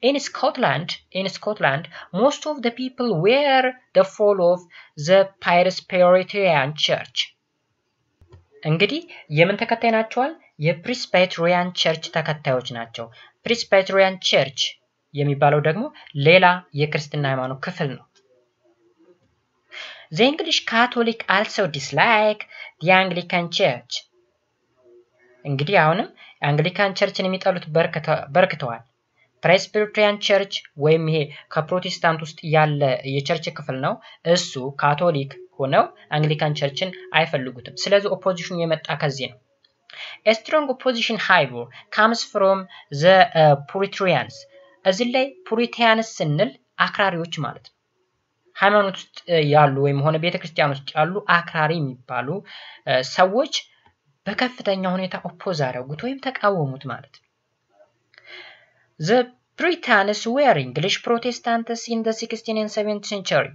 In Scotland, most of the people were the follower of the Presbyterian Church. እንግዲህ የምን ተከታይ ናቸዋል የፕሬስቢቴሪያን ቸርች ተከታዮች ናቸው ፕሬስቢቴሪያን ቸርች የሚባለው ደግሞ ሌላ የክርስትና ሃይማኖት ክፍል ነው The English Catholic also dislike the Anglican Church እንግዲህ አሁንም አንግሊካን ቸርችን የሚጠሉት በርክተዋል ፕሬስቢቴሪያን ቸርች ወይም ይሄ ከፕሮቴስታንት ውስጥ ያለ የቸርች ክፍል ነው እሱ ካቶሊክ ሆነው አንግሊካን ቸርችን አይፈልጉትም ስለዚህ ኦፖዚሽኑ የመጣ ከዚህ ነው A strong opposition however comes from the Puritans እዚህ ላይ ፑሪታንስ ስንል አክራሪዎች ማለት ነው ሃይማኖት ውስጥ ያሉ ወይም ሆነ ቤተክርስቲያን ውስጥ ያሉ አክራሪ የሚባሉ ሰዎች በከፍተኛ ሁኔታ ኦፖዝ አደረጉት ወይም ተቃወሙት ማለት ነው The Puritans were English Protestants in the 16th and 17th century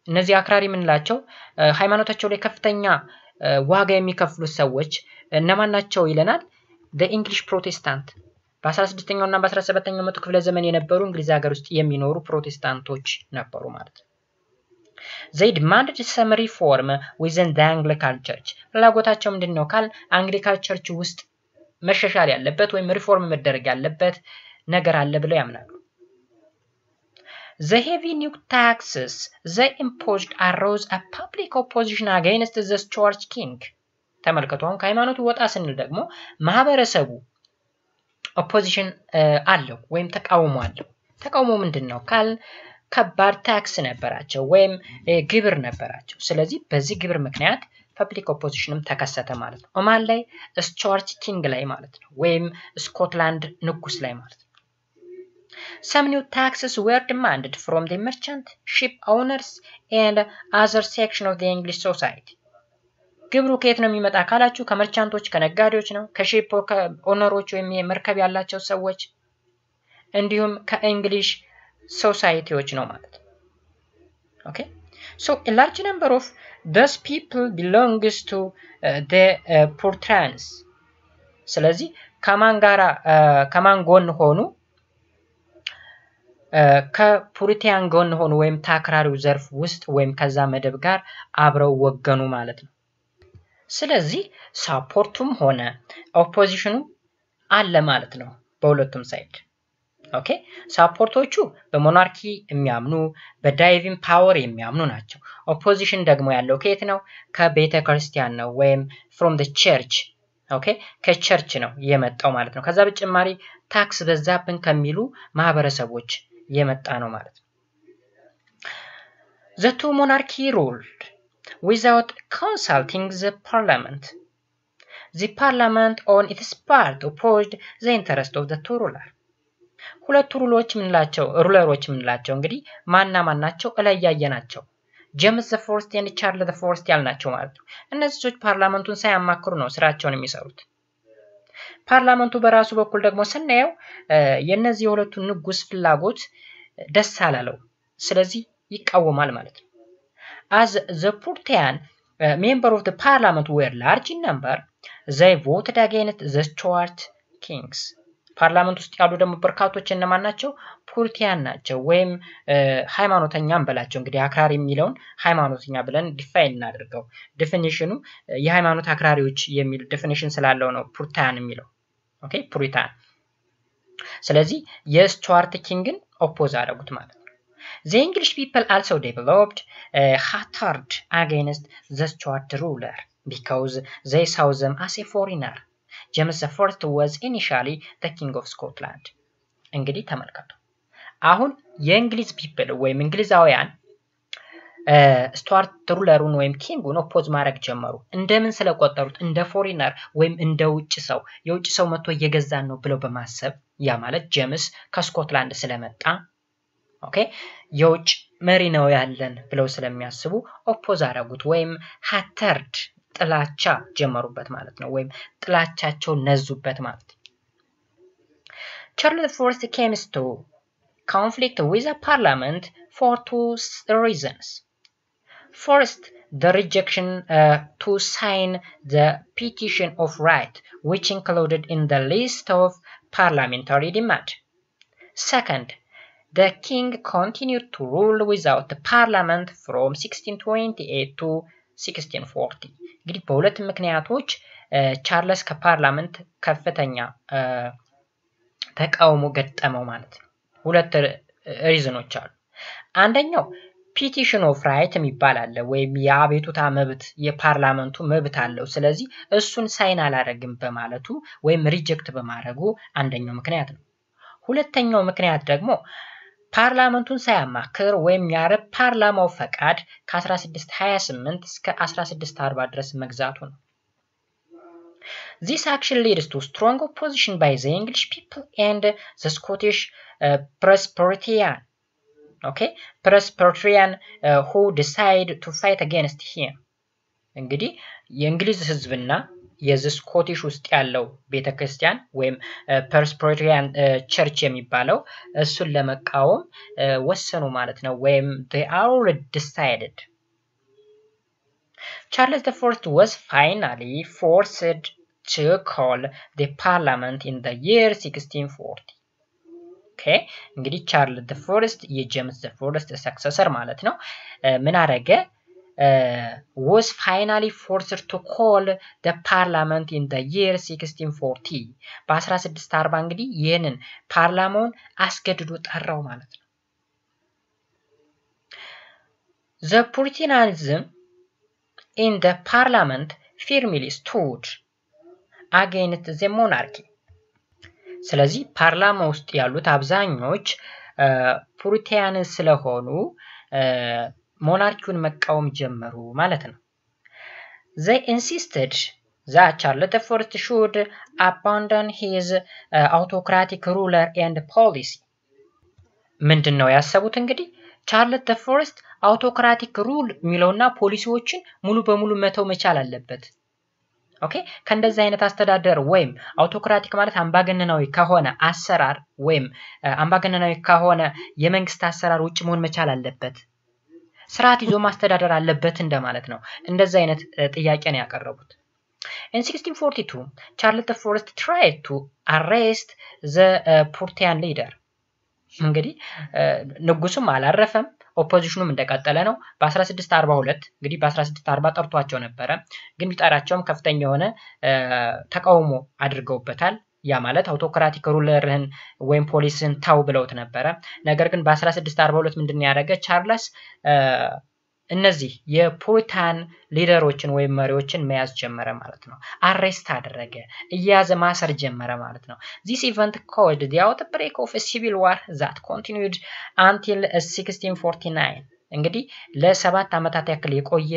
እነዚህ አክራሪ ምንላቸው ሃይማኖታቸው ላይ ከፍተኛ ዋጋ የሚከፍሉ ሰዎች እነማን ናቸው ይለናል the English Protestant በ16ኛው እና በ17ኛው መቶ ክፍለ ዘመን የነበሩ እንግሊዝ ሀገር ውስጥ የሚኖሩ ፕሮቴስታንቶች ነበሩ ማለት ነው They demanded some reform within the Anglican Church ፍላጎታቸው ምንድነው ካል አንግሊካን ቸርች ውስጥ መሻሻል ያለበት ወይም ሪፎርም መደረግ ያለበት ነገር አለ ብለው ያምናሉ The heavy new taxes they imposed arose a public opposition against the Stuart king. ተመልከቱ አሁን ከሃይማኖቱ ወጣ ስንል ደግሞ ማህበረሰቡ ኦፖዚሽን አለው ወይም ተቃውሞ አለው ተቃውሞ ምንድነው ካል ከባድ ታክስ ነበራቸው ወይም ግብር ነበራቸው ስለዚህ በዚህ ግብር ምክንያት ፐብሊክ ኦፖዚሽንም ተከሰተ ማለት ነው ኦማን ላይ ስቱዋርት ኪንግ ላይ ማለት ነው ወይም ስኮትላንድ ንጉስ ላይ ማለት ነው Some new taxes were demanded from the merchant, ship owners and other section of the English society. ግብሩ ከየት ነው የሚመጣ ካላችሁ ከመርቻንቶች ከነጋዴዎች ነው ከሺፕ ኦነሮች ወይም የመርከብ ያላቸው ሰዎች እንዲሁም ከእንግሊሽ ሶሳይቲዎች ነው ማለት Okay so a large number of those people belongs to the Puritans ስለዚህ ከማን ጎን ሆኑ ከፑሪታን ጎን ሆኑ ወይም ታክራሪው ዘርፍ ውስጥ ወይም ከዛ መደብ ጋር አብረው ወገኑ ማለት ነው ስለዚህ ሰፖርቱም ሆነ ኦፖዚሽኑ አለ ማለት ነው በሁለቱም ሳይድ ኦኬ ሰፖርቶቹ በሞናርኪ የሚያምኑ በዳይቪን ፓወር የሚያምኑ ናቸው ኦፖዚሽን ደግሞ ያለው ከየት ነው ከቤተክርስቲያን ነው ወይም from the church ኦኬ ከቸርች ነው የመጣው ማለት ነው ከዛ በተጨማሪ ታክስ በዛብን ከሚሉ ማህበረሰቦች የመጣ ነው ማለት ነው The two monarchy ruled without consulting the parliament. The parliament on its part opposed the interest of the two rulers. ሁለቱ ሩለሮች ምንላቸው እንግዲህ ማናቸው እላይ ያየናቸው ጄምስ ዘ ፎርስት ኤንድ ቻርል ዘ ፎርስት ያልናቸው ማለት ነው። እነዚህ ሰዎች ፓርላመንቱን ሳያማክሩ ነው ስራቸውን የሚሰሩት። ፓርላመንቱ በራሱ በኩል ደግሞ ስናየው የነዚህ የሁለቱ ንጉስ ፍላጎት ደስ አላለው፣ ስለዚህ ይቃወማል ማለት ነው። As the Puritan member of the parliament were large in number, they voted against the Stuart kings. ፓርላመንት ውስጥ ያሉ ደግሞ በርካቶች እነማን ናቸው? ፑሪቲያን ናቸው ወይም ሃይማኖተኛም በላቸው። እንግዲህ አክራሪ የሚለውን ሃይማኖተኛ ብለን ዲፋይን እናደርገው። ዲፊኒሽኑ የሃይማኖት አክራሪዎች የሚል ዲፊኒሽን ስላለው ነው ፑሪታን የሚለው። ኦኬ ፑሪታን። ስለዚህ የስቱዋርት ኪንግን ኦፖዝ አደረጉት ማለት ነው። The English people also developed hatred against the Stuart ruler because they saw them as a foreigner. James the First was initially the king of Scotland. እንግዲህ ተመልከቱ። አሁን የእንግሊዝ ፒፕል ወይም እንግሊዛውያን ስቱዋርት ሩለሩን ወይም ኪንጉን ኦፖዝ ማድረግ ጀመሩ። እንደምን ስለቆጠሩት? እንደ ፎሪነር ወይም እንደ ውጭ ሰው፣ የውጭ ሰው መጥቶ እየገዛን ነው ብለው በማሰብ ያ ማለት ጄምስ ከስኮትላንድ ስለመጣ ኦኬ የውጭ መሪ ነው ያለን ብለው ስለሚያስቡ ኦፖዝ አደረጉት ወይም hatred ጥላቻ ጀመሩበት ማለት ነው፣ ወይም ጥላቻቸው ነዙበት ማለት ነው። Charles I came to conflict with the parliament for two reasons. First, the rejection to sign the petition of right, which included in the list of parliamentary demand. Second, the king continued to rule without the parliament from 1628 to 1640. እንግዲህ በሁለት ምክንያቶች ቻርልስ ከፓርላመንት ከፍተኛ ተቃውሞ ገጠመው ማለት ነው። ሁለት ሪዝኖች አሉ። አንደኛው ፒቲሽን ኦፍ ራይት የሚባል አለ ወይም የአቤቱታ መብት የፓርላመንቱ መብት አለው። ስለዚህ እሱን ሳይን አላደረግም በማለቱ ወይም ሪጀክት በማድረጉ አንደኛው ምክንያት ነው። ሁለተኛው ምክንያት ደግሞ ፓርላመንቱን ሳያማክር ወይም ያለ ፓርላማው ፈቃድ ከ1628 እስከ 1640 ድረስ መግዛቱ ነው። This action leads to strong opposition by the English people and the Scottish Presbyterian. Okay, Presbyterian who decide to fight against him. እንግዲህ የእንግሊዝ ህዝብና የስኮቲሽ ውስጥ ያለው ቤተክርስቲያን ወይም ፕሬስቢቴሪያን ቸርች የሚባለው እሱን ለመቃወም ወሰኑ ማለት ነው፣ ወይም they already decided. Charles I was finally forced to call the parliament in the year 1640. Okay, እንግዲህ ቻርልስ I የጄምስ I ሰክሰሰር ማለት ነው ምን አደረገ? Was finally forced to call the parliament in the year 1640. በ1640 እንግዲህ ይህንን ፓርላማውን አስገድዶ ጠራው ማለት ነው። The Puritanism in the parliament firmly stood against the monarchy. ስለዚህ ፓርላማ ውስጥ ያሉት አብዛኞች ፑሪታን ስለሆኑ ሞናርኪውን መቃወም ጀመሩ ማለት ነው። They insisted that Charles I should abandon his autocratic ruler and policy. ምንድነው ያሰቡት እንግዲህ ቻርልስ I አውቶክራቲክ ሩል ሚለውና ፖሊሲዎችን ሙሉ በሙሉ መተው መቻል አለበት። ኦኬ ከእንደዚህ አይነት አስተዳደር ወይም አውቶክራቲክ ማለት አምባገነናዊ ከሆነ አሰራር ወይም አምባገነናዊ ከሆነ የመንግስት አሰራር ውጭ መሆን መቻል አለበት፣ ስርዓት ይዞ ማስተዳደር አለበት እንደማለት ነው። እንደዚህ አይነት ጥያቄ ነው ያቀረቡት። In 1642 Charles I tried to arrest the Puritan leader. እንግዲህ ንጉሱም አላረፈም፣ ኦፖዚሽኑም እንደቀጠለ ነው። በ1642 እንግዲህ በ1640 ጠርቷቸው ነበረ፣ ግን ቢጠራቸውም ከፍተኛ የሆነ ተቃውሞ አድርገውበታል። ያ ማለት አውቶክራቲክ ሩለርህን ወይም ፖሊስን ታው ብለውት ነበረ። ነገር ግን በ1642 ምንድነው ያደረገ ቻርልስ እነዚህ የፑሪታን ሊደሮችን ወይም መሪዎችን መያዝ ጀመረ ማለት ነው። አሬስት አደረገ፣ እያዘ ማሰር ጀመረ ማለት ነው። This event caused the outbreak of a civil war that continued until 1649. እንግዲህ ለ7 ዓመታት ያክል የቆየ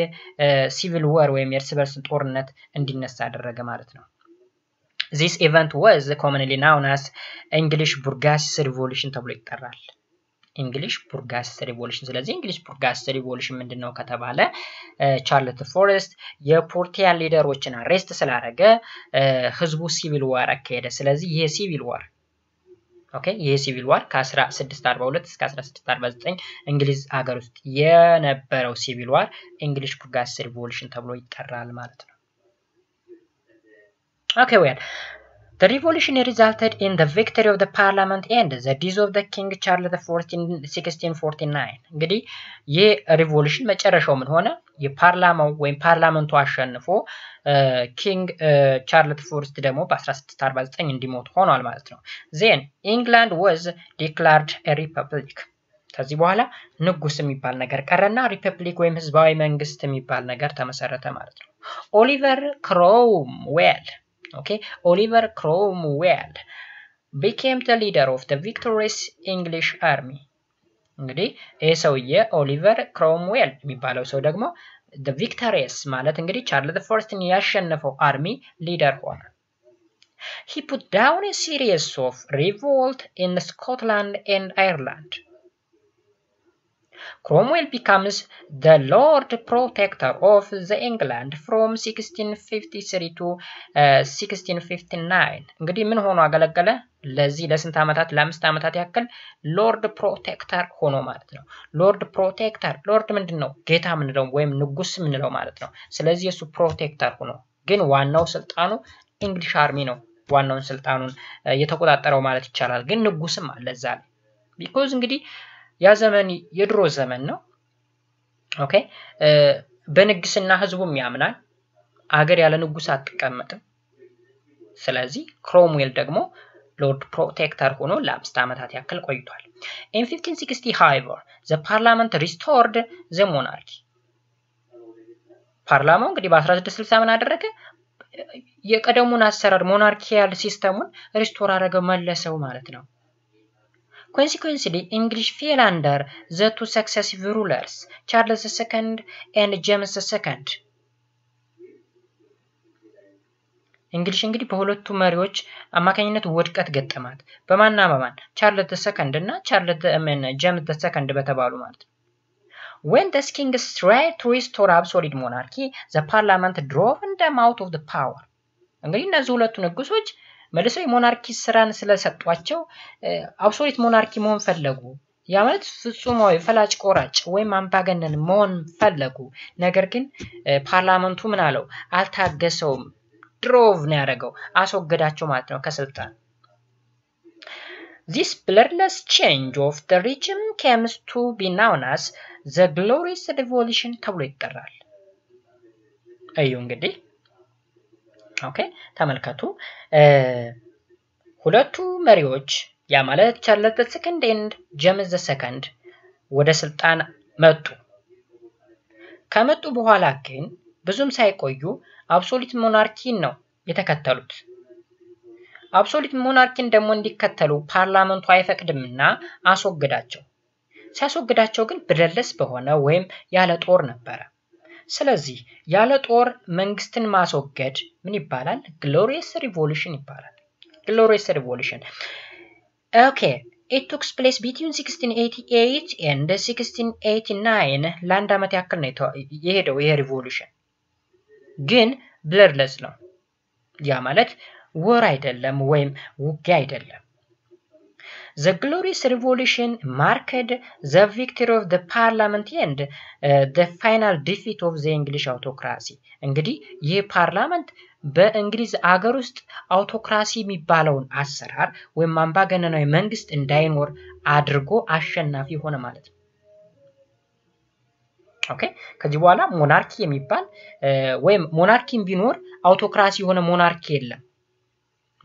ሲቪል ዋር ወይም የእርስ በርስ ጦርነት እንዲነሳ አደረገ ማለት ነው። This event was commonly known as English Bourgeois Revolution ተብሎ ይጠራል። English Bourgeois Revolution። ስለዚህ English Bourgeois Revolution ምንድነው ከተባለ ቻርልስ ፎረስት የፖርቲያን ሊደሮችን አሬስት ስላደረገ ህዝቡ ሲቪል ዋር አካሄደ። ስለዚህ ይሄ ሲቪል ዋር ይሄ ሲቪል ዋር ከ1642 እስከ 1649 እንግሊዝ ሀገር ውስጥ የነበረው ሲቪል ዋር English Bourgeois Revolution ተብሎ ይጠራል ማለት ነው። Okay, well, the revolution resulted in the victory of the parliament and the death of the king Charles IV in 1649. እንግዲህ ይህ ሪቮሉሽን መጨረሻው ምን ሆነ? የፓርላማው ወይም ፓርላመንቱ አሸንፎ ኪንግ ቻርልስ ፎርስት ደግሞ በ1649 እንዲሞት ሆኗል ማለት ነው። then England was declared a republic. ከዚህ በኋላ ንጉስ የሚባል ነገር ቀረና ሪፐብሊክ ወይም ህዝባዊ መንግስት የሚባል ነገር ተመሰረተ ማለት ነው። ኦሊቨር ክሮምዌል Oliver Cromwell became the leader of the victorious English army. እንግዲህ ይሄ ሰውዬ ኦሊቨር ክሮምዌል የሚባለው ሰው ደግሞ the victorious ማለት እንግዲህ ቻርልስ ፈርስትን ያሸነፈው አርሚ ሊደር ሆነ። He put down a series of revolt in Scotland and Ireland. Cromwell becomes the Lord Protector of the England from 1653 to 1659. እንግዲህ ምን ሆኖ አገለገለ? ለዚህ ለስንት ዓመታት? ለ5 ዓመታት ያክል ሎርድ ፕሮቴክተር ሆኖ ማለት ነው። ሎርድ ፕሮቴክተር ሎርድ ምንድነው? ጌታ ምንለው ወይም ንጉስ ምንለው ማለት ነው። ስለዚህ እሱ ፕሮቴክተር ሆኖ ግን ዋናው ስልጣኑ እንግሊሽ አርሚ ነው ዋናውን ስልጣኑን የተቆጣጠረው ማለት ይቻላል። ግን ንጉስም አለ እዛ ላይ because እንግዲህ ያ ዘመን የድሮ ዘመን ነው። በንግስና ህዝቡም ያምናል። አገር ያለ ንጉስ አትቀመጥም። ስለዚህ ክሮምዌል ደግሞ ሎርድ ፕሮቴክተር ሆኖ ለ5 ዓመታት ያክል ቆይቷል። In 1560 however the parliament restored the monarchy. ፓርላማው እንግዲህ በ1660 ምን አደረገ? የቀደሙን አሰራር ሞናርኪያል ሲስተሙን ሪስቶር አደረገ መለሰው ማለት ነው። Consequently, English fell under the two successive rulers, Charles II and James II. እንግሊሽ እንግዲህ በሁለቱ መሪዎች አማካኝነት ወድቀት ገጠማት። በማንና በማን? ቻርልስ II እና ጄምስ II በተባሉ ማለት ነው። When the kings tried to restore absolute monarchy, the parliament drove them out of the power. እንግዲህ እነዚህ ሁለቱ ንጉሶች መልሰው የሞናርኪ ስራን ስለሰጧቸው አብሶሉት ሞናርኪ መሆን ፈለጉ። ያ ማለት ፍጹማዊ ፈላጭ ቆራጭ ወይም አምባገነን መሆን ፈለጉ። ነገር ግን ፓርላመንቱ ምን አለው? አልታገሰውም። ድሮቭ ነው ያደረገው፣ አስወገዳቸው ማለት ነው ከስልጣን። This bloodless change of the regime comes to be known as the Glorious Revolution ተብሎ ይጠራል። እዩ እንግዲህ ተመልከቱ ሁለቱ መሪዎች ያ ማለት ቻርልስ II and ጄምስ II ወደ ስልጣን መጡ። ከመጡ በኋላ ግን ብዙም ሳይቆዩ አብሶሉት ሞናርኪን ነው የተከተሉት። አብሶሉት ሞናርኪን ደግሞ እንዲከተሉ ፓርላመንቱ አይፈቅድምና አስወግዳቸው። ሲያስወግዳቸው ግን ብለለስ በሆነ ወይም ያለ ጦር ነበር። ስለዚህ ያለ ጦር መንግስትን ማስወገድ ምን ይባላል? Glorious Revolution ይባላል። Glorious Revolution. Okay, it took place between 1688 and 1689 ለአንድ ዓመት ያክል ነው የሄደው ይሄ ሪቮሉሽን። ግን ብለድለስ ነው። ያ ማለት war አይደለም ወይም ውጊያ አይደለም። The Glorious Revolution marked the victory of the parliament and the final defeat of the English autocracy. እንግዲህ ይህ ፓርላመንት በእንግሊዝ አገር ውስጥ አውቶክራሲ የሚባለውን አሰራር ወይም አምባገነናዊ መንግስት እንዳይኖር አድርጎ አሸናፊ ሆነ ማለት ነው። ከዚህ በኋላ ሞናርኪ የሚባል ወይም ሞናርኪም ቢኖር አውቶክራሲ የሆነ ሞናርኪ የለም።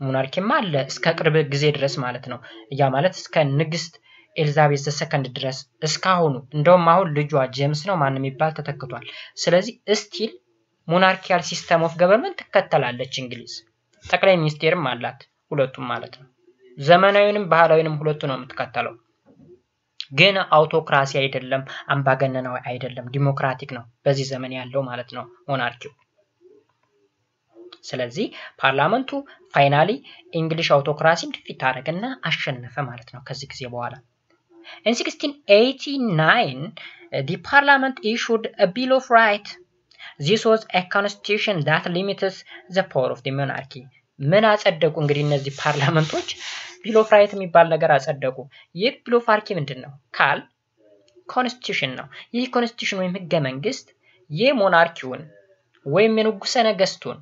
ሞናርኪማ አለ እስከ ቅርብ ጊዜ ድረስ ማለት ነው። ያ ማለት እስከ ንግስት ኤሊዛቤት II ድረስ እስካሁኑ እንደውም አሁን ልጇ ጄምስ ነው ማን የሚባል ተተክቷል። ስለዚህ ስቲል ሞናርኪያል ሲስተም ኦፍ ገቨርንመንት ተከተላለች እንግሊዝ። ጠቅላይ ሚኒስቴርም አላት ሁለቱም ማለት ነው። ዘመናዊንም ባህላዊንም ሁለቱ ነው የምትከተለው። ግን አውቶክራሲ አይደለም አምባገነናዊ አይደለም ዲሞክራቲክ ነው በዚህ ዘመን ያለው ማለት ነው ሞናርኪው ስለዚህ ፓርላመንቱ ፋይናሊ እንግሊሽ አውቶክራሲን ዲፊት አደረገና አሸነፈ ማለት ነው ከዚህ ጊዜ በኋላ In 1689 the parliament issued a bill of rights This was a constitution that limits the power of the monarchy ምን አጸደቁ እንግዲህ እነዚህ ፓርላመንቶች bill of rights የሚባል ነገር አጸደቁ ይህ bill of rights ምንድነው ካል ኮንስቲቱሽን ነው ይህ ኮንስቲቱሽን ወይም ህገ መንግስት የሞናርኪውን ወይም የንጉሰ ነገስቱን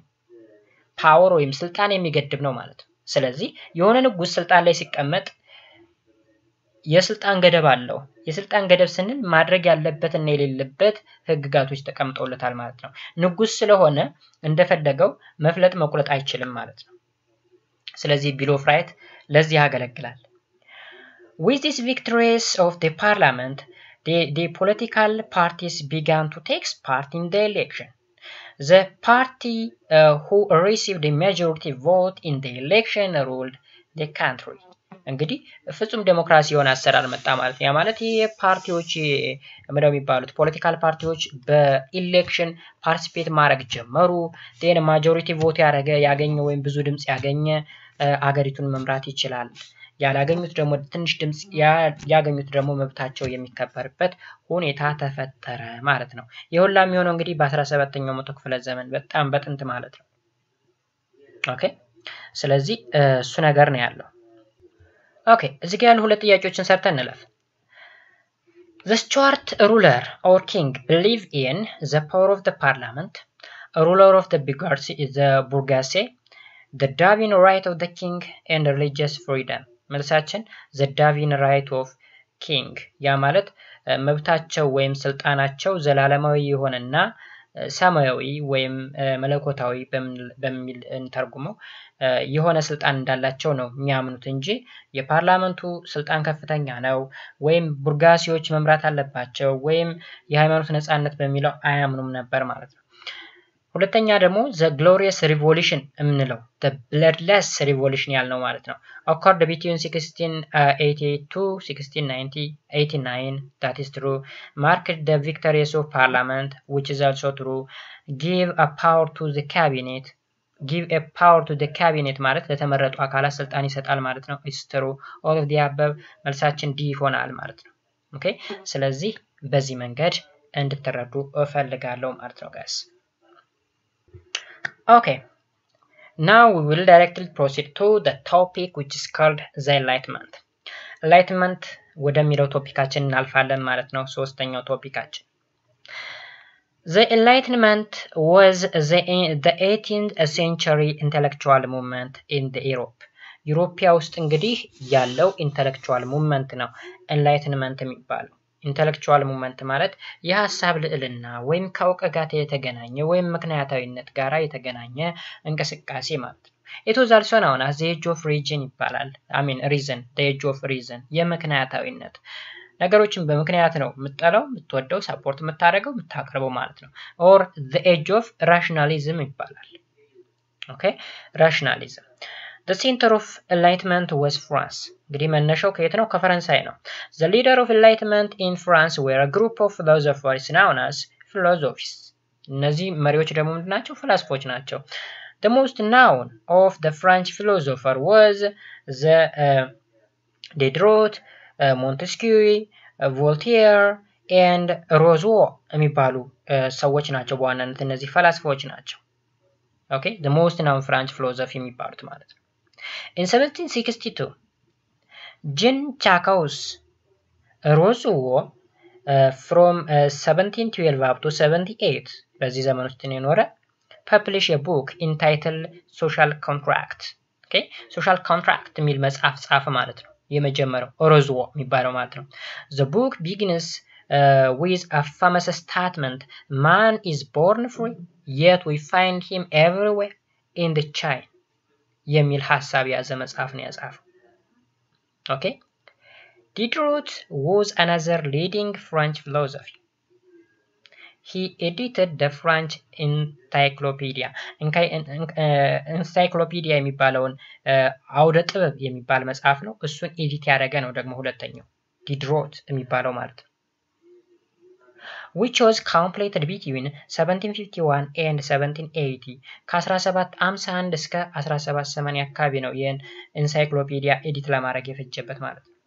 ፓወር ወይም ስልጣን የሚገድብ ነው ማለት ነው ስለዚህ የሆነ ንጉስ ስልጣን ላይ ሲቀመጥ የስልጣን ገደብ አለው የስልጣን ገደብ ስንል ማድረግ ያለበት እና የሌለበት ህግጋቶች ተቀምጠውለታል ማለት ነው ንጉስ ስለሆነ እንደፈለገው መፍለጥ መቁረጥ አይችልም ማለት ነው ስለዚህ bill of rights ለዚህ ያገለግላል With these victories of the parliament the political parties began to take part in the election The party who received the majority vote in the election ruled the country እንግዲህ ፍጹም ዲሞክራሲ የሆነ አሰራር መጣ ማለት ነው ያ ማለት የፓርቲዎች ምንድነው የሚባሉት ፖለቲካል ፓርቲዎች በኢሌክሽን ፓርቲሲፔት ማድረግ ጀመሩ then majority vote ያገኘ ወይም ብዙ ድምጽ ያገኘ አገሪቱን መምራት ይችላል ያላገኙት ደግሞ ትንሽ ድምጽ ያገኙት ደግሞ መብታቸው የሚከበርበት ሁኔታ ተፈጠረ ማለት ነው ይሁላም የሚሆነው እንግዲህ በ17ኛው መቶ ክፍለ ዘመን በጣም በጥንት ማለት ነው ኦኬ ስለዚህ እሱ ነገር ነው ያለው ኦኬ እዚህ ጋር ያሉ ሁለት ጥያቄዎችን ሰርተን እንለፍ The Stuart ruler or king believed in the power of the parliament a ruler of the bourgeoisie the divine right of the king and religious freedom መልሳችን the divine right of king ያ ማለት መብታቸው ወይም ስልጣናቸው ዘላለማዊ የሆነና ሰማያዊ ወይም መለኮታዊ በሚል እንተርጉመው የሆነ ስልጣን እንዳላቸው ነው የሚያምኑት እንጂ የፓርላመንቱ ስልጣን ከፍተኛ ነው ወይም ቡርጋሲዎች መምራት አለባቸው ወይም የሃይማኖት ነጻነት በሚለው አያምኑም ነበር ማለት ነው ሁለተኛ ደግሞ the glorious revolution እምንለው the bloodless revolution ያልነው ማለት ነው occurred between 1688 to 1689 that is true marked the victories of parliament which is also true give a power to the cabinet ማለት ለተመረጡ አካላት ስልጣን ይሰጣል ማለት ነው it's true all of the above መልሳችን D ይሆናል ማለት ነው ኦኬ ስለዚህ በዚህ መንገድ እንድትረዱ እፈልጋለሁ ማለት ነው guys Okay, now we will directly proceed to the topic which is called the Enlightenment. Enlightenment ወደሚለው ቶፒካችን እናልፋለን ማለት ነው ሶስተኛው ቶፒካችን The Enlightenment was the 18th century intellectual movement in the Europe ውስጥ እንግዲህ ያለው intellectual movement ነው Enlightenment የሚባለው intellectual movement ማለት የሐሳብ ልዕልና ወይም ከእውቀት ጋር የተገናኘ ወይም ምክንያታዊነት ጋር የተገናኘ እንቅስቃሴ ማለት ነው It was also known as the age of reason ይባላል reason the age of reason የምክንያታዊነት ነገሮችን በምክንያት ነው የምትጠላው የምትወደው ሰፖርት የምታደርገው የምታቀርበው ማለት ነው or the age of rationalism ይባላል okay rationalism The center of enlightenment was France እንግዲህ መነሻው ከየት ነው ከፈረንሳይ ነው The leader of enlightenment in France were a group of philosophers known as philosophists እነዚህ መሪዎች ደግሞ ምንድናቸው ፍልስፎች ናቸው The most known of the French philosopher was the Diderot Montesquieu Voltaire and Rousseau የሚባሉ ሰዎች ናቸው በዋናነት እነዚህ ፍልስፎች ናቸው Okay the most known French philosophy የሚባሉት ማለት ነው In 1762 Jean-Jacques Rousseau from 1712 up to 78 በዚህ ዘመን ውስጥ የኖረ publish a book entitled Social Contract okay Social Contract የሚል መጽሐፍ ጻፈ ማለት ነው የመጀመሪያው Rousseau የሚባለው ማለት ነው The book begins with a famous statement man is born free yet we find him everywhere in the chain የሚል ሐሳብ ያዘ መጽሐፍ ነው ያጻፈው Okay Diderot was another leading French philosopher He edited the French encyclopedia የሚባለውን አውደ ጥበብ የሚባል መጽሐፍ ነው እሱን ኤዲት ያደረገ ነው ደግሞ ሁለተኛው ዲድሮት የሚባለው ማለት ነው which was completed between 1751 and 1780 ከ1751 እስከ 1780 አካባቢ ነው ይህን ኢንሳይክሎፒዲያ ኤዲት ለማድረግ የፈጀበት ማለት ነው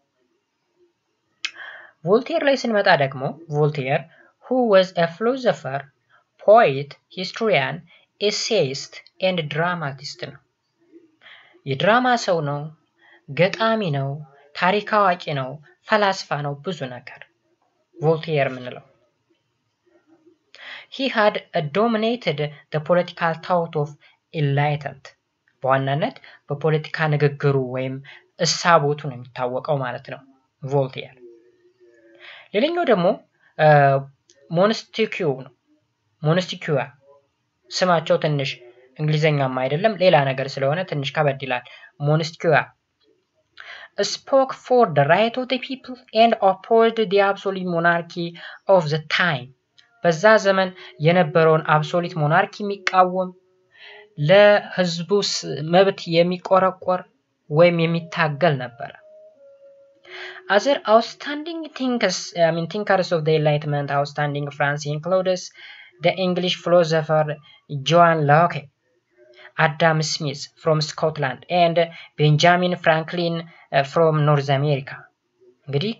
ቮልቴር ላይ ስንመጣ ደግሞ ቮልቴር who was a philosopher poet historian essayist and dramatist ነው የድራማ ሰው ነው ገጣሚ ነው ታሪክ አዋቂ ነው ፈላስፋ ነው ብዙ ነገር ቮልቴር ምንለው he had dominated the political thought of enlightenment በዋናነት በፖለቲካ ንግግሩ ወይም እሳቦቱ ነው የሚታወቀው ማለት ነው ቮልቴር ሌላኛው ደግሞ ሞንስቲኪው ነው ሞንስቲኪዋ ስማቸው ትንሽ እንግሊዘኛም አይደለም ሌላ ነገር ስለሆነ ትንሽ ከበድ ይላል ሞንስቲኪዋ spoke for the right of the people and opposed the absolute monarchy of the time በዛ ዘመን የነበረውን አብሶሉት ሞናርኪ የሚቃወም ለህዝቡ መብት የሚቆረቆር ወይም የሚታገል ነበር other outstanding thinkers of the enlightenment outstanding France includes the English philosopher John Locke Adam Smith from Scotland and Benjamin Franklin from North America እንግዲህ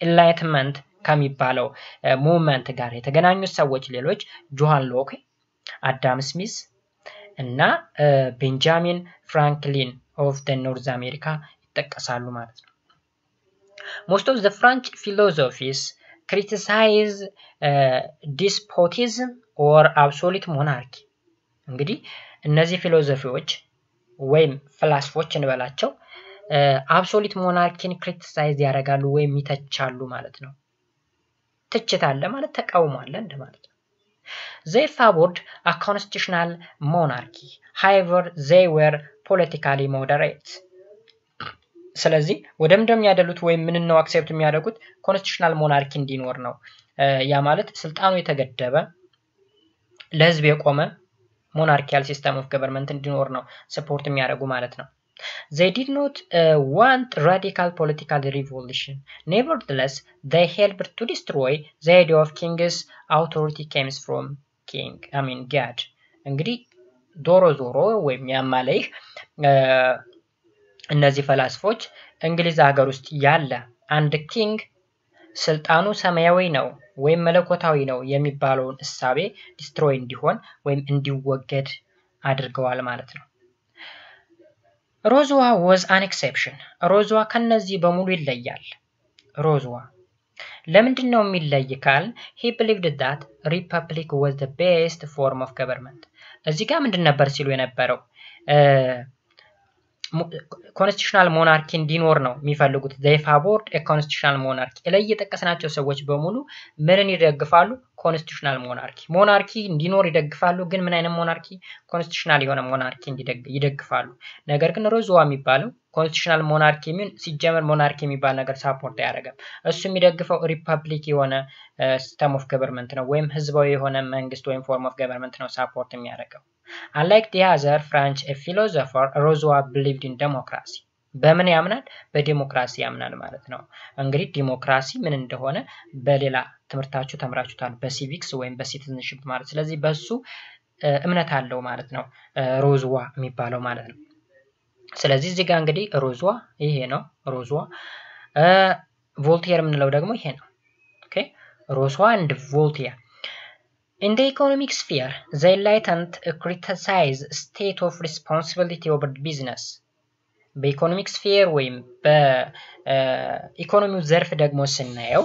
enlightenment ከሚባለው ሙቭመንት ጋር የተገናኙ ሰዎች ሌሎች ጆሃን ሎክ አዳም ስሚስ እና ቤንጃሚን ፍራንክሊን of the North America ይጠቀሳሉ ማለት ነው most of the French philosophies criticize despotism or absolute monarchy እንግዲህ እነዚህ ፊሎሶፊዎች ወይም ፍልስፎች እንበላቸው absolute monarchy criticize ያደርጋሉ ወይም ይተቻሉ ማለት ነው ትችት አለ ማለት ተቃውሞ አለ እንደማለት ነው they favored a constitutional monarchy however they were politically moderate ስለዚህ ወደምደም ያደሉት ወይ ምን ነው አክሴፕት የሚያደርጉት ኮንስቲቱሽናል ሞናርኪ እንዲኖር ነው ያ ማለት ስልጣኑ የተገደበ ለህዝብ የቆመ ሞናርኪያል ሲስተም ኦፍ ገቨርንመንት እንዲኖር ነው ሰፖርት የሚያደርጉ ማለት ነው They did not want radical political revolution. Nevertheless, they helped to destroy the idea of king's authority comes from God. እንግዲህ ዞሮ ወይም ያማለይህ እነዚህ ፈላስፎች እንግሊዝ ሀገር ውስጥ ያለ አንድ ኪንግ ስልጣኑ ሰማያዊ ነው ወይም መለኮታዊ ነው የሚባለውን እሳቤ ዲስትሮይ እንዲሆን ወይም እንዲወገድ አድርገዋል ማለት ነው ሮዝዋ was an exception ሮዝዋ ከነዚህ በሙሉ ይለያል ሮዝዋ ለምንድነው የሚለይ ካል he believed that republic was the best form of government እዚህ ጋር ምንድን ነበር ሲሉ የነበረው ኮንስቲቱሽናል ሞናርኪ እንዲኖር ነው የሚፈልጉት they favored a constitutional monarchy ላይ የተጠቀስናቸው ሰዎች በሙሉ ምንን ይደግፋሉ ኮንስቲቱሽናል ሞናርኪ እንዲኖር ይደግፋሉ ግን ምን አይነት ሞናርኪ ኮንስቲቱሽናል የሆነ ሞናርኪ ይደግፋሉ ነገር ግን ሮዝዋ የሚባለው ኮንስቲቱሽናል ሞናርኪ ምን ሲጀመር ሞናርኪ የሚባል ነገር ሳፖርት ያደርጋል እሱ የሚደግፈው ሪፐብሊክ የሆነ ሲስተም ኦፍ ገቨርንመንት ነው ወይም ህዝባዊ የሆነ መንግስት ወይም ፎርም ኦፍ ገቨርንመንት ነው ሳፖርት የሚያደርገው unlike the other French philosopher Rousseau believed in democracy በምን ያምናል በዲሞክራሲ ያምናል ማለት ነው እንግዲህ ዲሞክራሲ ምን እንደሆነ በሌላ ትምርታችሁ ተምራችሁታል በሲቪክስ ወይም በሲቲዝንሺፕ ማለት ስለዚህ በሱ እምነት አለው ማለት ነው ሮዝዋ የሚባለው ማለት ነው ስለዚህ እዚህ ጋር እንግዲህ ሮዝዋ ይሄ ነው ሮዝዋ ቮልቴር ምንለው ደግሞ ይሄ ነው ኦኬ ሮዝዋ and ቮልቴር In the economic sphere, the enlightened criticize state of responsibility over business. በኢኮኖሚክ ስፌር ወይም በኢኮኖሚው ዘርፍ ደግሞ ስናየው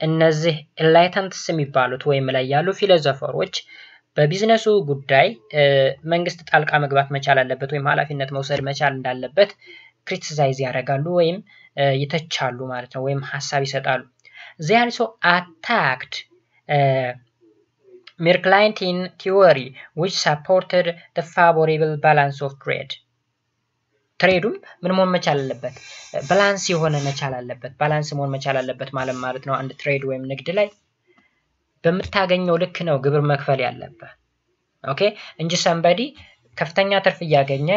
እነዚህ enlighteneds የሚባሉት ወይም ላይ ያሉ ፊሎሶፈሮች በቢዝነሱ ጉዳይ መንግስት ጣልቃ መግባት መቻል አለበት ወይም ኃላፊነት መውሰድ መቻል እንዳለበት ክሪቲሳይዝ ያደርጋሉ ወይም ይተቻሉ ማለት ነው ወይም ሐሳብ ይሰጣሉ they also attacked Mercantile theory which supported the favorable balance of trade ትሬዱም ምን መሆን መቻል አለበት ባላንስ የሆነ መቻል አለበት ባላንስ መሆን መቻል አለበት ማለት ነው አንድ ትሬድ ወይም ንግድ ላይ በመታገኘው ልክ ነው ግብር መክፈል ያለበት ኦኬ እንጂ somebody ከፍተኛ ትርፍ ያገኘ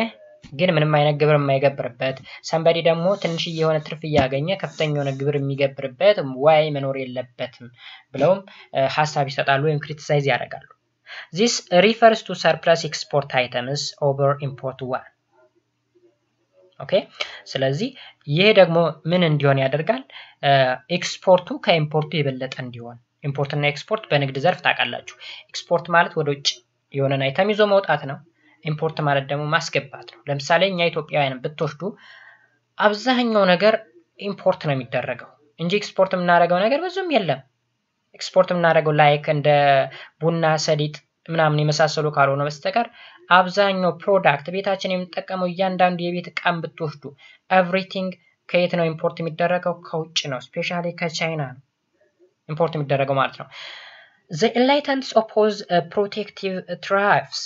ግን ምንም አይነት ግብር የማይገብርበት ሰንበዲ ደግሞ ትንሽ የሆነ ትርፍ ያገኘ ከፍተኛ የሆነ ግብር የሚገብርበት ዋይ መኖር የለበትም ብለውም ሐሳብ ይሰጣሉ ወይም ክሪቲሳይዝ ያደርጋሉ። This refers to surplus export items over import one. ኦኬ ስለዚህ ይሄ ደግሞ ምን እንዲሆን ያደርጋል? ኤክስፖርቱ ከኢምፖርቱ የበለጠ እንዲሆን። ኢምፖርት እና ኤክስፖርት በንግድ ዘርፍ ታውቃላችሁ። ኤክስፖርት ማለት ወደ ውጭ የሆነን አይተም ይዞ መውጣት ነው። ኢምፖርት ማለት ደግሞ ማስገባት ነው። ለምሳሌ እኛ ኢትዮጵያውያን ብትወስዱ አብዛኛው ነገር ኢምፖርት ነው የሚደረገው እንጂ ኤክስፖርት የምናደርገው ነገር ብዙም የለም። ኤክስፖርት የምናደርገው ላይክ እንደ ቡና፣ ሰሊጥ ምናምን የመሳሰሉ ካልሆነ በስተቀር አብዛኛው ፕሮዳክት ቤታችን የምንጠቀመው እያንዳንዱ የቤት ዕቃም ብትወስዱ ኤቭሪቲንግ ከየት ነው ኢምፖርት የሚደረገው? ከውጭ ነው። ስፔሻሊ ከቻይና ነው ኢምፖርት የሚደረገው ማለት ነው። The enlightened oppose protective tariffs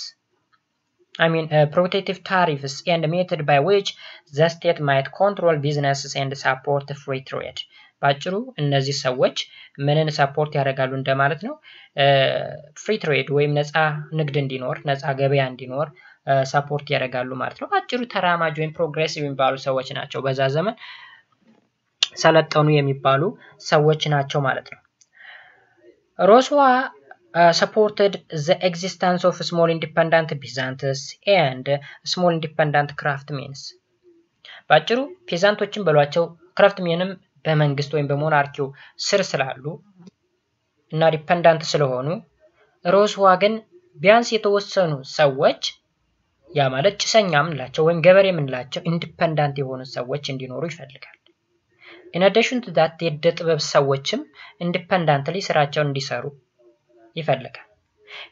and method by which the state might control businesses and support free trade. ባጭሩ እነዚህ ሰዎች ምንን ሰፖርት ያደርጋሉ እንደማለት ነው? ፍሪ ትሬድ ወይም ነፃ ንግድ እንዲኖር፣ ነፃ ገበያ እንዲኖር ሰፖርት ያደርጋሉ ማለት ነው። ባጭሩ ተራማጅ ወይም ፕሮግሬሲቭ የሚባሉ ሰዎች ናቸው። በዛ ዘመን ሰለጠኑ የሚባሉ ሰዎች ናቸው ማለት ነው። ሮስዋ supported the existence of small independent peasants and small independent craftsmen. ባጭሩ ፔዛንቶችን በሏቸው ክራፍትሜንም በመንግስት ወይም በሞናርኪው ስር ስላሉ እና ዲፔንዳንት ስለሆኑ ሮስዋ ግን ቢያንስ የተወሰኑ ሰዎች ያ ማለት ጭሰኛ ምንላቸው ወይም ገበሬ ምንላቸው ኢንዲፔንዳንት የሆኑ ሰዎች እንዲኖሩ ይፈልጋል። in addition to that የዕደ ጥበብ ሰዎችም ኢንዲፔንዳንትሊ ስራቸውን እንዲሰሩ ይፈልጋል።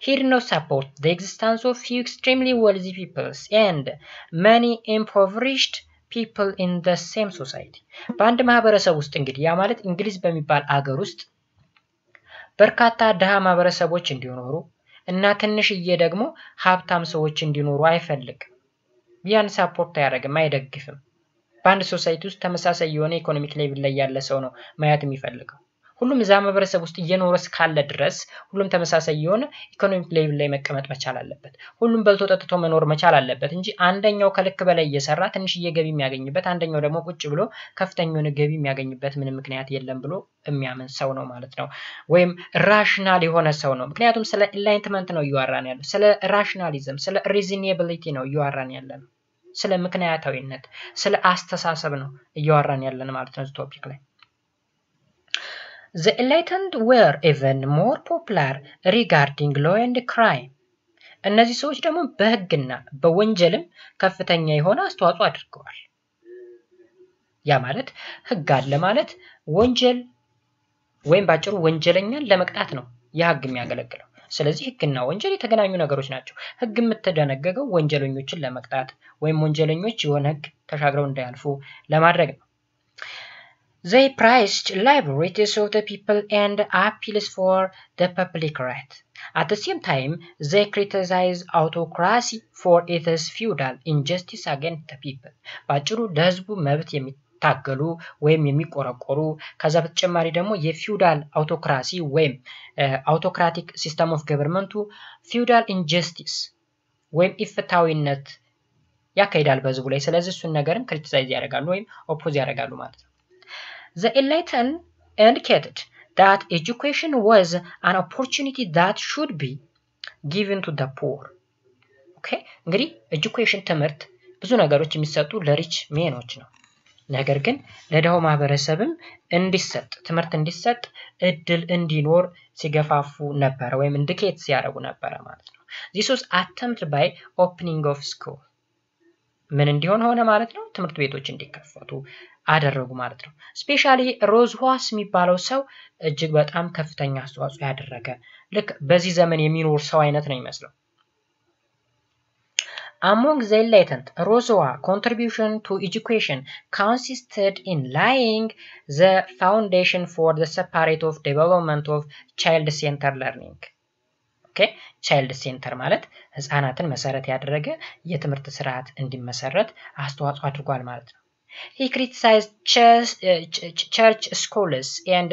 He did not support the existence of few extremely wealthy peoples and many impoverished people in the same society. በአንድ ማህበረሰብ ውስጥ እንግዲህ ያ ማለት እንግሊዝ በሚባል አገር ውስጥ በርካታ ደሃ ማህበረሰቦች እንዲኖሩ እና ትንሽዬ ደግሞ ሀብታም ሰዎች እንዲኖሩ አይፈልግም። ያን ሰፖርት አያደርግም፣ አይደግፍም። በአንድ ሶሳይቲ ውስጥ ተመሳሳይ የሆነ ኢኮኖሚክ ሌቭል ላይ ያለ ሰው ነው ማየት የሚፈልገው። ሁሉም እዛ ማህበረሰብ ውስጥ እየኖረ እስካለ ድረስ ሁሉም ተመሳሳይ የሆነ ኢኮኖሚክ ሌቭል ላይ መቀመጥ መቻል አለበት። ሁሉም በልቶ ጠጥቶ መኖር መቻል አለበት እንጂ አንደኛው ከልክ በላይ እየሰራ ትንሽዬ ገቢ የሚያገኝበት አንደኛው ደግሞ ቁጭ ብሎ ከፍተኛ የሆነ ገቢ የሚያገኝበት ምንም ምክንያት የለም ብሎ የሚያምን ሰው ነው ማለት ነው። ወይም ራሽናል የሆነ ሰው ነው። ምክንያቱም ስለ ኢንላይትመንት ነው እያወራን ያለው፣ ስለ ራሽናሊዝም፣ ስለ ሪዝኔቢሊቲ ነው እያወራን ያለነው፣ ስለ ምክንያታዊነት፣ ስለ አስተሳሰብ ነው እያወራን ያለን ማለት ነው ቶፒክ ላይ። The enlightened were even more popular regarding law and crime. እነዚህ ሰዎች ደግሞ በህግና በወንጀልም ከፍተኛ የሆነ አስተዋጽኦ አድርገዋል። ያ ማለት ህግ አለ ማለት ወንጀል ወይም ባጭሩ ወንጀለኛን ለመቅጣት ነው የህግ የሚያገለግለው። ስለዚህ ህግና ወንጀል የተገናኙ ነገሮች ናቸው። ህግ የምትደነገገው ወንጀለኞችን ለመቅጣት ወይም ወንጀለኞች የሆነ ህግ ተሻግረው እንዳያልፉ ለማድረግ ነው። They praised liberties of the people and appeals for the public right. At the same time, they criticized autocracy for its feudal injustice against the people. ባጭሩ ለህዝቡ መብት የሚታገሉ ወይም የሚቆረቆሩ ከዛ በተጨማሪ ደግሞ የፊውዳል አውቶክራሲ ወይም አውቶክራቲክ ሲስተም ኦፍ ገቨርንመንቱ ፊውዳል ኢንጀስቲስ ወይም ኢፍትሃዊነት ያካሂዳል በህዝቡ ላይ። ስለዚህ እሱን ነገርን ክሪቲሳይዝ ያደርጋሉ ወይም ኦፖዝ ያደርጋሉ ማለት ነው። The enlightened indicated that education was an opportunity that should be given to the poor. Okay? እንግዲህ education ትምህርት ብዙ ነገሮች የሚሰጡ ለሪች ሜኖች ነው። ነገር ግን ለደሃው ማህበረሰብም እንዲሰጥ ትምህርት እንዲሰጥ እድል እንዲኖር ሲገፋፉ ነበር ወይም ኢንዲኬት ሲያደርጉ ነበር ማለት ነው። This was attempted by opening of school. ምን እንዲሆን ሆነ ማለት ነው? ትምህርት ቤቶች እንዲከፈቱ አደረጉ ማለት ነው። ስፔሻሊ ሮዝዋስ የሚባለው ሰው እጅግ በጣም ከፍተኛ አስተዋጽኦ ያደረገ ልክ በዚህ ዘመን የሚኖር ሰው አይነት ነው የሚመስለው። Among the enlightened, Rousseau's contribution to education consisted in laying the foundation for the separate of development of child-centered learning. Okay? child-centered ማለት ህፃናትን መሰረት ያደረገ የትምህርት ስርዓት እንዲመሰረት አስተዋጽኦ አድርጓል ማለት ነው። He criticized church schools and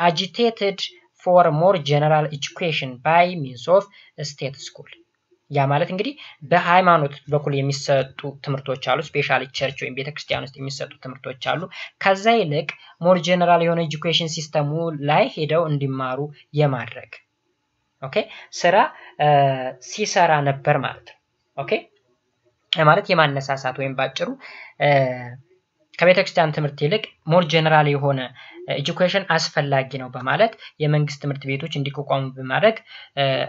agitated for more general education by means of state school. ያ ማለት እንግዲህ በሃይማኖት በኩል የሚሰጡ ትምህርቶች አሉ ስፔሻሊ ቸርች ወይም ቤተክርስቲያን ውስጥ የሚሰጡ ትምህርቶች አሉ ከዛ ይልቅ ሞር ጀነራል የሆነ ኤጁኬሽን ሲስተሙ ላይ ሄደው እንዲማሩ የማድረግ ኦኬ ስራ ሲሰራ ነበር ማለት ነው ኦኬ ማለት የማነሳሳት ወይም ባጭሩ ከቤተክርስቲያን ትምህርት ይልቅ ሞር ጀነራል የሆነ ኤጁኬሽን አስፈላጊ ነው በማለት የመንግስት ትምህርት ቤቶች እንዲቋቋሙ በማድረግ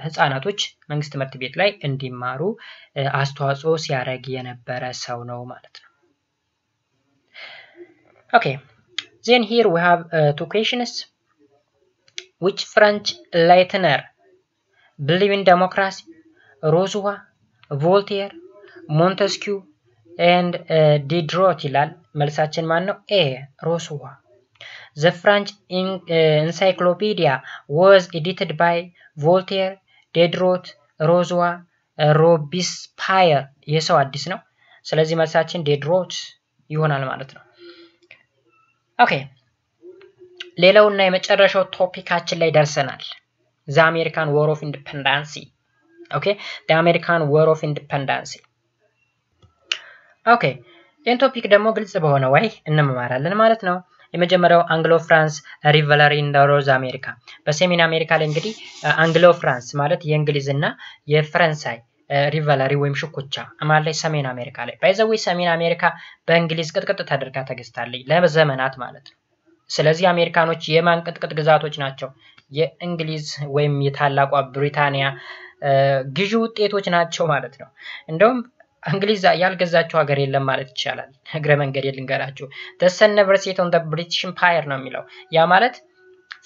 ህፃናቶች መንግስት ትምህርት ቤት ላይ እንዲማሩ አስተዋጽኦ ሲያደርግ የነበረ ሰው ነው ማለት ነው okay then here we have two questions which French enlightener believe in democracy Rousseau Voltaire Montesquieu and Diderot ይላል መልሳችን ማን ነው A Rousseau The French encyclopedia was edited by Voltaire, Diderot, Rousseau, Robespierre የሰው አዲስ ነው ስለዚህ መልሳችን Diderot ይሆናል ማለት ነው ኦኬ ሌላውና የመጨረሻው ቶፒካችን ላይ ደርሰናል The American War of Independence okay the American War of Independence okay ይህን ቶፒክ ደግሞ ግልጽ በሆነ ወይ እንመማራለን ማለት ነው የመጀመሪያው አንግሎ ፍራንስ ሪቨለሪ ኢን ኖርዝ አሜሪካ በሰሜን አሜሪካ ላይ እንግዲህ አንግሎ ፍራንስ ማለት የእንግሊዝና የፈረንሳይ ሪቨለሪ ወይም ሽኩቻ ማለት ሰሜን አሜሪካ ላይ ባይዘው ሰሜን አሜሪካ በእንግሊዝ ቅጥቅጥ ተደርጋ ተገዝታለች ለዘመናት ማለት ነው ስለዚህ አሜሪካኖች የማን ቅጥቅጥ ግዛቶች ናቸው የእንግሊዝ ወይም የታላቋ ብሪታንያ ግዢ ውጤቶች ናቸው ማለት ነው እንደውም እንግሊዝ ያልገዛቸው ሀገር የለም ማለት ይቻላል እግረ መንገድ የልንገራችሁ the sun never set on the British Empire ነው የሚለው ያ ማለት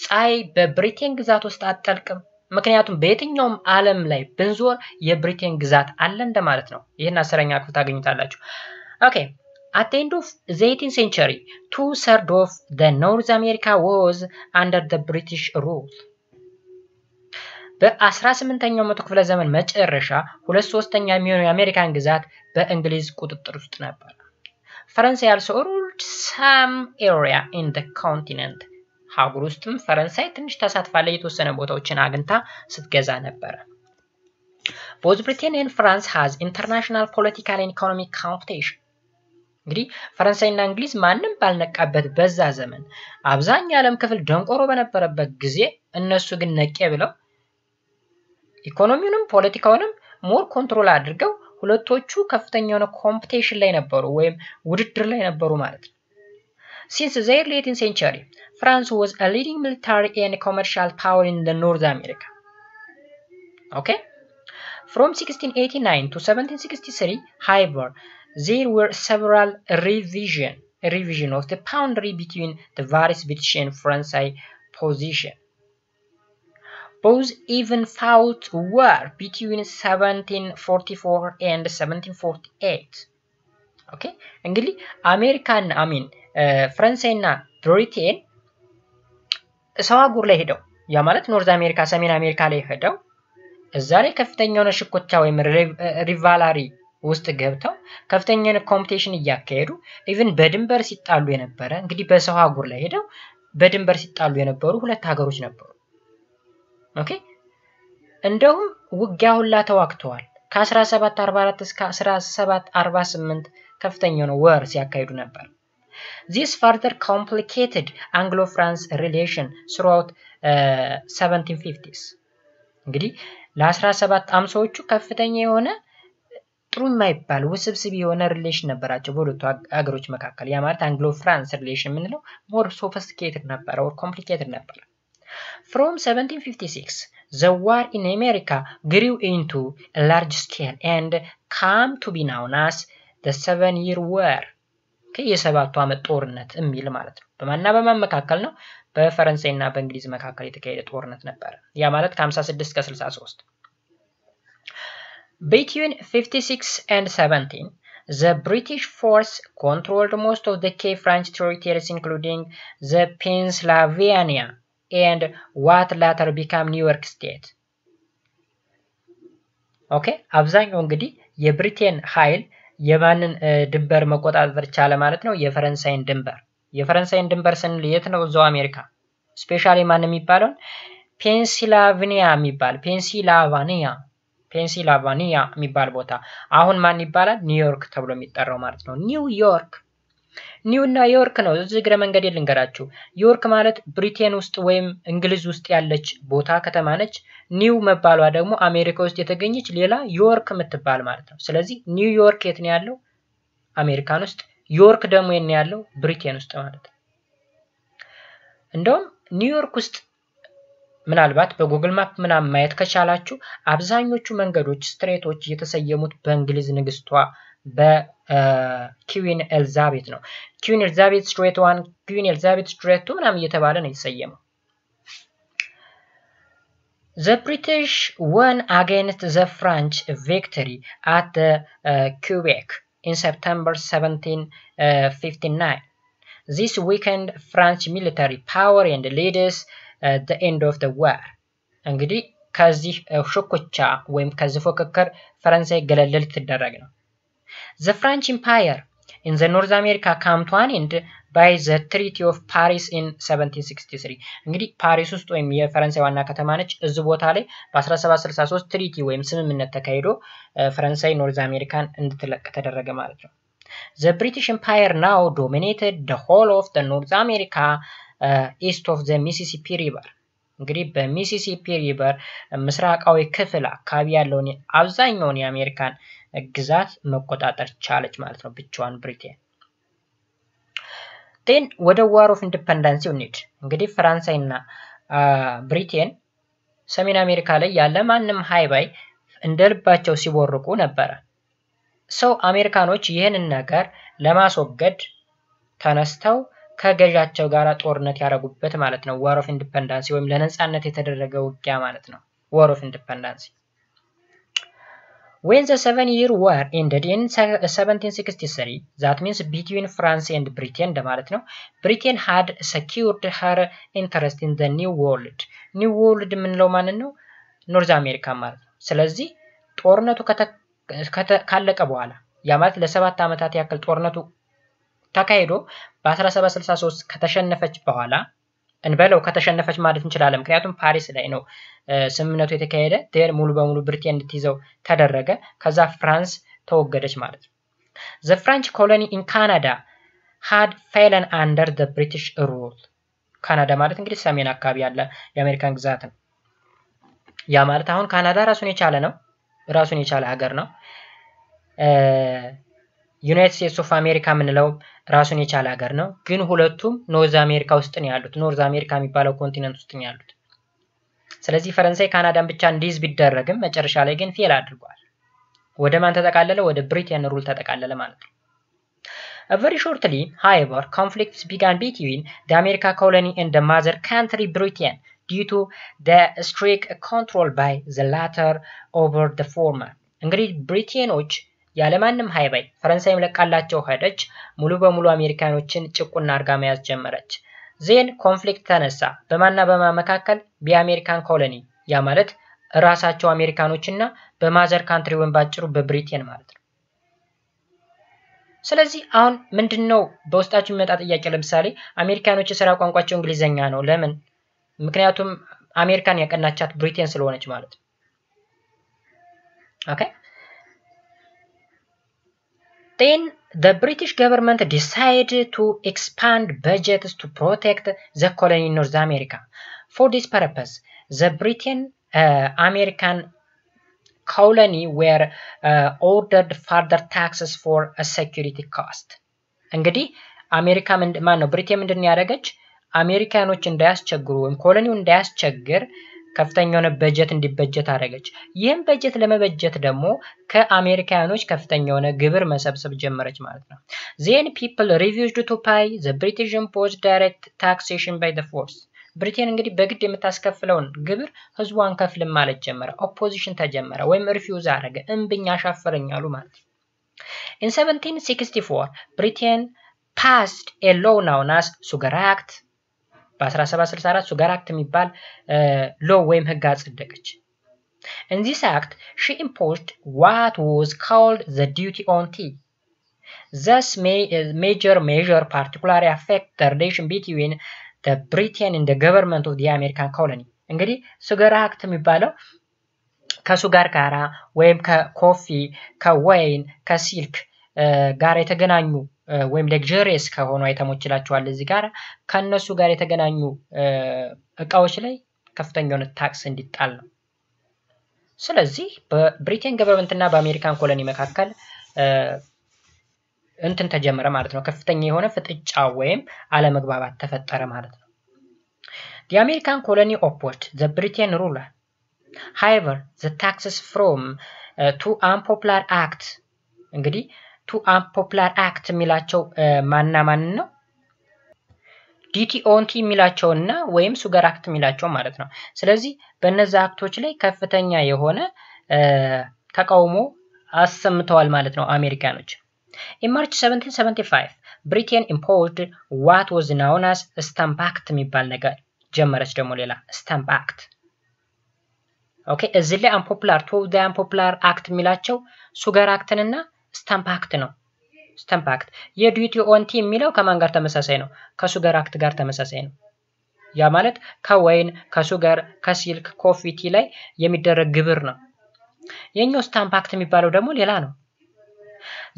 ፀሐይ በብሪቴን ግዛት ውስጥ አትጠልቅም ምክንያቱም በየትኛውም ዓለም ላይ ብንዞር የብሪቴን ግዛት አለ እንደማለት ነው ይሄን አስረኛ ክፍል ታገኙታላችሁ okay at the end of the 18th century 2/3 of the North America was under the British rule በ18ኛው መቶ ክፍለ ዘመን መጨረሻ 2/3 የሚሆነው የአሜሪካን ግዛት በእንግሊዝ ቁጥጥር ውስጥ ነበር ፈረንሳይ also ruled some area in the continent ሀገር ውስጥም ፈረንሳይ ትንሽ ተሳትፋለች የተወሰነ ቦታዎችን አግኝታ ስትገዛ ነበር both Britain and France has international political and economic competition እንግዲህ ፈረንሳይና እንግሊዝ ማንም ባልነቃበት በዛ ዘመን አብዛኛው ዓለም ክፍል ደንቆሮ በነበረበት ጊዜ እነሱ ግን ነቄ ብለው ኢኮኖሚውንም ፖለቲካውንም ሞር ኮንትሮል አድርገው ሁለቶቹ ከፍተኛ የሆነ ኮምፒቲሽን ላይ ነበሩ ወይም ውድድር ላይ ነበሩ ማለት ነው Since the early 18th century France was a leading military and commercial power in the North America okay from 1689 to 1763 however there were several revision of the boundary between the various British and French position Both even fought war between 1744 and 1748. Okay? እንግዲህ አሜሪካን ፈረንሳይና ብሪቴን ሰዋጉር ላይ ሄደው ያ ማለት ኖርዝ አሜሪካ ሰሜን አሜሪካ ላይ ሄደው እዛ ላይ ከፍተኛ የሆነ ሽኩቻ ወይም ሪቫላሪ ውስጥ ገብተው ከፍተኛ የሆነ ኮምፒቲሽን እያካሄዱ ኢቭን በድንበር ሲጣሉ የነበረ እንግዲህ በሰዋጉር ላይ ሄደው በድንበር ሲጣሉ የነበሩ ሁለት ሀገሮች ነበሩ Okay እንደውም ውጊያው ሁላ ተዋክተዋል ከ1744 እስከ 1748 ከፍተኛ ነው ወር ሲያካሂዱ ነበር This further complicated Anglo-France relation throughout 1750s እንግዲህ ለ1750ዎቹ ከፍተኛ የሆነ ጥሩ የማይባል ውስብስብ የሆነ ሪሌሽን ነበራቸው በሁለቱ ሀገሮች መካከል ያ ማለት Anglo-France relation ምንለው more sophisticated ነበር or complicated ነበር From 1756, the war in America grew into a large scale and came to be known as the 7-year war. የሰባቱ ዓመት ጦርነት የሚል ማለት ነው በማንና በማን መካከል ነው በፈረንሳይና በእንግሊዝ መካከል የተካሄደ ጦርነት ነበር ያ ማለት ከ56 እስከ 63 Between 56 and 17 the British force controlled most of the key French territories including the Pennsylvania and what later became New York State. Okay አብዛኛው እንግዲህ የብሪቴን ኃይል የማንን ድንበር መቆጣጠር ቻለ ማለት ነው የፈረንሳይን ድንበር ስንል የት ነው እዛው አሜሪካ ስፔሻሊ ማን የሚባለው ፔንሲልቫኒያ ፔንሲልቫኒያ የሚባል ቦታ አሁን ማን ይባላል ኒውዮርክ ተብሎ የሚጠራው ማለት ነው ኒውዮርክ ኒው እና ዮርክ ነው እዚህ ግረ መንገድ ልንገራችሁ ዮርክ ማለት ብሪቴን ውስጥ ወይም እንግሊዝ ውስጥ ያለች ቦታ ከተማ ነች ኒው መባሏ ደግሞ አሜሪካ ውስጥ የተገኘች ሌላ ዮርክ የምትባል ማለት ነው ስለዚህ ኒውዮርክ የት ነው ያለው አሜሪካን ውስጥ ዮርክ ደግሞ የት ነው ያለው ብሪቴን ውስጥ ማለት ነው እንደውም ኒውዮርክ ውስጥ ምናልባት በጉግል ማፕ ምናምን ማየት ከቻላችሁ አብዛኞቹ መንገዶች ስትሬቶች የተሰየሙት በእንግሊዝ ንግስቷ በኩዊን ኤልዛቤት ነው ኩዊን ኤልዛቤት ስትሬት 1 ኩዊን ኤልዛቤት ስትሬት 2 ምናምን እየተባለ ነው የተሰየመው The British won against the French victory at the Quebec in September 1759 This weakened French military power and leads the end of the war እንግዲህ ከዚህ ሹክቻ ወይም ከዚህ ፉክክር ፈረንሳይ ገለል ትደረግ ነው The French Empire in the North America came to an end by the Treaty of Paris in 1763 እንግዲህ ፓሪስ ውስጥ ወይም የፈረንሳይ ዋና ከተማ ነች እዚህ ቦታ ላይ በ1763 ትሪቲ ወይም ስምምነት ተካሂዶ ፈረንሳይ ኖርዝ አሜሪካን እንድትለቅ ተደረገ ማለት ነው The British Empire now dominated the whole of the North America east of the Mississippi River እንግዲህ በሚሲሲፒ ሪቨር ምስራቃዊ ክፍል አካባቢ ያለውን አብዛኛውን የአሜሪካን ግዛት መቆጣጠር ቻለች ማለት ነው ብቻዋን ብሪቴን then ወደ war of independence unit እንግዲህ ፈረንሳይና ብሪቴን ሰሜን አሜሪካ ላይ ያለ ማንንም ሃይባይ እንደልባቸው ሲቦርቁ ነበር ሰው አሜሪካኖች ይሄንን ነገር ለማስወገድ ተነስተው ከገዣቸው ጋር ጦርነት ያረጉበት ማለት ነው war of independence ወይም ለነጻነት የተደረገ ውጊያ ማለት ነው war of independence When the 7-year war ended in 1763 that means between France and Britain ማለት ነው Britain had secured her interest in the new world ምንለው ማለት ነው ኖርዝ አሜሪካ ማለት ነው ስለዚህ ጦርነቱ ካለቀ በኋላ ያ ማለት ለ7 አመታት ያክል ጦርነቱ ተካሂዶ በ1763 ከተሸነፈች በኋላ እንበለው ከተሸነፈች ማለት እንችላለን ምክንያቱም ፓሪስ ላይ ነው ስምምነቱ የተካሄደ ደር ሙሉ በሙሉ ብሪቴን እንድትይዘው ተደረገ ከዛ ፍራንስ ተወገደች ማለት ነው The French colony in Canada had fallen under the British rule ካናዳ ማለት እንግዲህ ሰሜን አካባቢ ያለ የአሜሪካን ግዛት ነው ያ ማለት አሁን ካናዳ ራሱን የቻለ ነው ራሱን የቻለ ሀገር ነው ዩናይትድ ስቴትስ ኦፍ አሜሪካ ምንለው ራሱን የቻለ ሀገር ነው ግን ሁለቱም ኖርዝ አሜሪካ ውስጥ ነው ያሉት ኖርዝ አሜሪካ የሚባለው ኮንቲኔንት ውስጥ ነው ያሉት ስለዚህ ፈረንሳይ ካናዳን ብቻ እንዲዝ ቢደረግም መጨረሻ ላይ ግን ፌል አድርጓል ወደ ማን ተጠቃለለ ወደ ብሪቴን ሩል ተጠቃለለ ማለት ነው Very shortly however conflicts began between the American colony and the mother country Britain due to the strict control by the latter over the former እንግዲህ ብሪቴኖች ያለማንም ሃይባይ ፈረንሳይም ለቃላቸው ሄደች ሙሉ በሙሉ አሜሪካኖችን ጭቁና አርጋ መያዝ ጀመረች ዜን ኮንፍሊክት ተነሳ በማና በማመካከል በአሜሪካን ኮሎኒ ያ ማለት ራሳቸው አሜሪካኖችና በማዘር ካንትሪ ወን ባጭሩ በብሪቴን ማለት ነው ስለዚህ አሁን ምንድነው በውስጣችሁ የሚመጣ ጥያቄ ለምሳሌ አሜሪካኖች የሥራ ቋንቋቸው እንግሊዘኛ ነው ለምን ምክንያቱም አሜሪካን ያቀናቻት ብሪቴን ስለሆነች ማለት ነው ኦኬ Then the British government decided to expand budgets to protect the colony in North America. For this purpose, the American colony were ordered further taxes for a security cost. እንግዲህ አሜሪካ ማነው ብሪቴን ምንድነው ያደረገች አሜሪካኖች እንዳያስቸግሩ ወይም ኮሎኒው እንዳያስቸግር ከፍተኛ የሆነ በጀት እንዲበጀት አደረገች ይህም በጀት ለመበጀት ደግሞ ከአሜሪካኖች ከፍተኛ የሆነ ግብር መሰብሰብ ጀመረች ማለት ነው Then people refused to pay the British imposed direct taxation by the force ብሪቴን እንግዲህ በግድ የምታስከፍለውን ግብር ህዝቧን ከፍልም ማለት ጀመረ ኦፖዚሽን ተጀመረ ወይም ሪፊውዝ አደረገ እንብኛ ሻፈረኛሉ ማለት In 1764 Britain passed a law known as Sugar Act በ1764 ሱጋር አክት የሚባል ሎ ወይም ህግ አጸደቀች In this act she imposed what was called the duty on tea Thus major measure particularly affect the relation between the Britain and the government of the American colony እንግዲህ ሱጋር አክት የሚባለው ከሱጋር ጋራ ወይም ከኮፊ ከወይን ከሲልክ ጋር የተገናኙ ወይም ሌክዠሪየስ ከሆኑ አይተሞች ይላቸዋል እዚህ ጋር ከነሱ ጋር የተገናኙ እቃዎች ላይ ከፍተኛውን ታክስ እንዲጣል ነው። ስለዚህ በብሪቴን ገቨርንመንት እና በአሜሪካን ኮሎኒ መካከል እንትን ተጀመረ ማለት ነው። ከፍተኛ የሆነ ፍጥጫ ወይም አለመግባባት ተፈጠረ ማለት ነው። The American colony opposed the Britain ruler. However, the taxes from to unpopular act እንግዲህ to unpopular act የሚላቸው ማንና ማን ነው? ዲቲኦንቲ የሚላቸውና ወይም ሱጋር አክት የሚላቸው ማለት ነው። ስለዚህ በእነዛ አክቶች ላይ ከፍተኛ የሆነ ተቃውሞ አሰምተዋል ማለት ነው አሜሪካኖች። In March 1775 Britain imposed what was known as Stamp Act የሚባል ነገር ጀመረች ደግሞ ሌላ Stamp Act። ኦኬ እዚህ ላይ unpopular act የሚላቸው ሱጋር አክትንና Stamp Act ነው። Stamp Act የዲዩቲ ኦንቲ የሚለው ከማን ጋር ተመሳሳይ ነው? ከሱጋር አክት ጋር ተመሳሳይ ነው። ያ ማለት ከወይን ከሱጋር ከሲልክ ኮፊቲ ላይ የሚደረግ ግብር ነው። የኛው Stamp Act የሚባለው ደግሞ ሌላ ነው።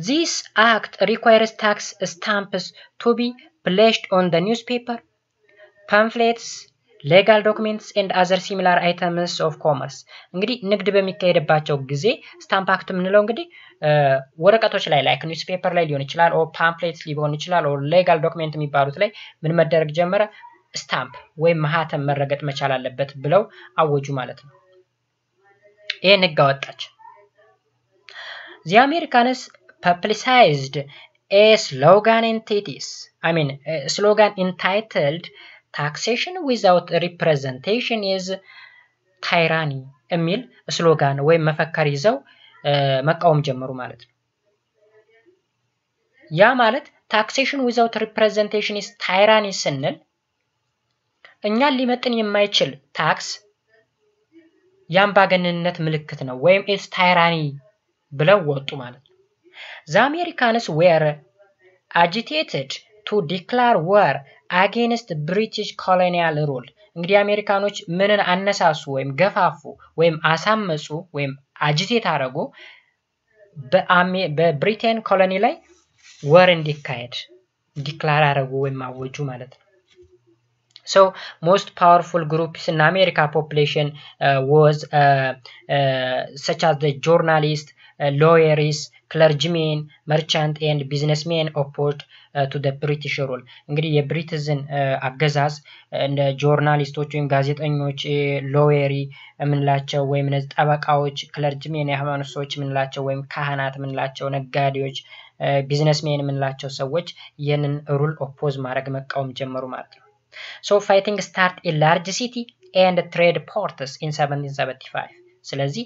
This act requires tax stamps to be placed on the newspaper, pamphlets, legal documents and other similar items of commerce. እንግዲህ ንግድ በሚካሄድባቸው ጊዜ Stamp Act የምንለው እንግዲህ ወረቀቶች ላይ ላይክ ኒውስፔፐር ላይ ሊሆን ይችላል ኦር ፓምፕሌትስ ሊሆን ይችላል ኦር ሌጋል ዶክመንት የሚባሉት ላይ ምን መደረግ ጀመረ? ስታምፕ ወይም ማህተም መረገጥ መቻል አለበት ብለው አወጁ ማለት ነው። ይሄን ህግ አወጣች። The Americans publicized a slogan entitled taxation without representation is tyranny የሚል ስሎጋን ወይም መፈክር ይዘው መቃወም ጀመሩ ማለት ነው። ያ ማለት taxation without representation is tyranny ስንል እኛን ሊመጥን የማይችል ታክስ የአምባገነንነት ምልክት ነው ወይም is tyranny ብለው ወጡ ማለት ነው። The Americans were agitated to declare war against British colonial rule. እንግዲህ አሜሪካኖች ምንን አነሳሱ ወይም ገፋፉ ወይም አሳመጹ ወይም አጂቴት አረጉ በብሪቴን ኮሎኒ ላይ war እንዲካሄድ ዲክላር አረጉ ወይም አወጁ ማለት ነው። So most powerful groups in America population was such as the journalists, lawyers, clergymen, merchant and businessmen opposed to the British rule. እንግዲህ የብሪቲሽን አገዛዝ እንደ ጆርናሊስቶች ወይም ጋዜጠኞች ሎየሪ ምንላቸው ወይም ጠበቃዎች ክለርጂሜን የሃይማኖት ሰዎች ምንላቸው ወይም ካህናት ምንላቸው ነጋዴዎች ቢዝነስሜን ምንላቸው ሰዎች ይህንን ሩል ኦፖዝ ማድረግ መቃወም ጀመሩ ማለት ነው። So fighting start in large city and trade ports in 1775. ስለዚህ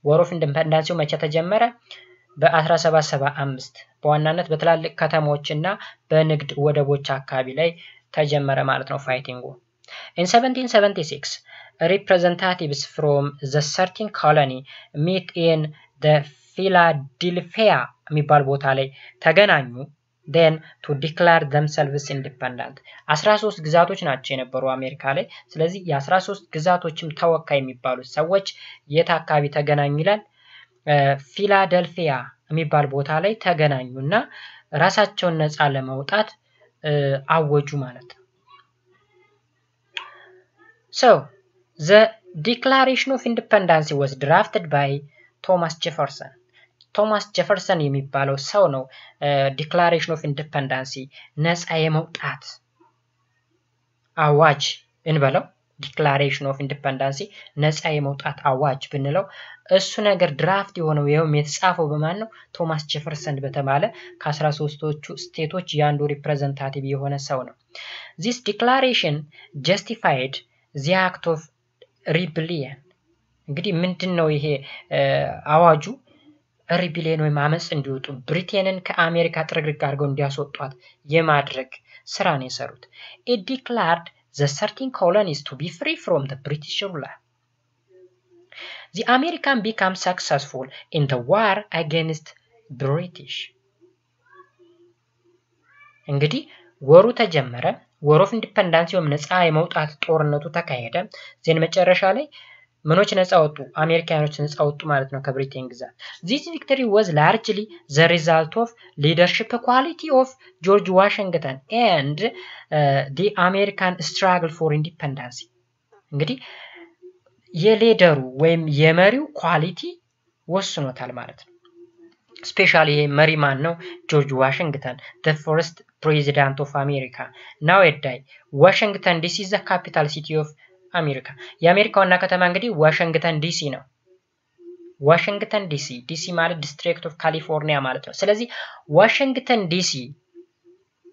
war of independence መቼ ተጀመረ? በ1775 በዋናነት በትላልቅ ከተሞችና በንግድ ወደቦች አካባቢ ላይ ተጀመረ ማለት ነው ፋይቲንጉ። In 1776 representatives from the 13 colony meet in the Philadelphia የሚባል ቦታ ላይ ተገናኙ then to declare themselves independent. 13 ግዛቶች ናቸው የነበሩ አሜሪካ ላይ። ስለዚህ የ13 ግዛቶችም ተወካይ የሚባሉት ሰዎች የት አካባቢ ተገናኙ ይላል? ፊላደልፊያ የሚባል ቦታ ላይ ተገናኙና ራሳቸውን ነፃ ለማውጣት አወጁ ማለት ነው። So the Declaration of Independence was drafted by Thomas Jefferson. ቶማስ ጄፈርሰን የሚባለው ሰው ነው ዲክላሬሽን ኦፍ ኢንዲፔንደንስ ነፃ የመውጣት አዋጅ እንበለው ዲክላሬሽን ኦፍ ኢንዲፔንደንስ ነፃ የመውጣት አዋጅ ብንለው እሱ ነገር ድራፍት የሆነው የተጻፈው በማን ነው? ቶማስ ጄፈርሰን በተባለ ከ13ቶቹ ስቴቶች ያንዱ ሪፕሬዘንታቲቭ የሆነ ሰው ነው። This declaration justified the act of rebellion. እንግዲህ ምንድነው ይሄ አዋጁ? ሪቢሊየን ወይ ማመጽ እንዲወጡ ብሪቴንን ከአሜሪካ ጥርግርግ አድርገው እንዲያስወጧት የማድረግ ስራ ነው የሰሩት። It declared the 13 colonies to be free from the British ruler. The American became successful in the war against British. እንግዲህ ወሩ ተጀመረ። war of independence ወይም ነፃ የመውጣት ጦርነቱ ተካሄደ። ዜን መጨረሻ ላይ ምኖች ነፃ ወጡ አሜሪካኖች ነፃ ወጡ ማለት ነው ከብሪቴን ግዛት this victory was largely the result of leadership quality of George Washington and the American struggle for independence እንግዲህ የሊደሩ ወይም የመሪው ኳሊቲ ወስኖታል ማለት ነው ስፔሻሊ መሪ ማን ነው ጆርጅ ዋሽንግተን the first president of America nowadays Washington DC is the capital city of America የአሜሪካ ዋና ከተማ እንግዲህ ዋሽንግተን ዲሲ ነው ዋሽንግተን ዲሲ ማለት ዲስትሪክት ኦፍ ካሊፎርኒያ ማለት ነው ስለዚህ ዋሽንግተን ዲሲ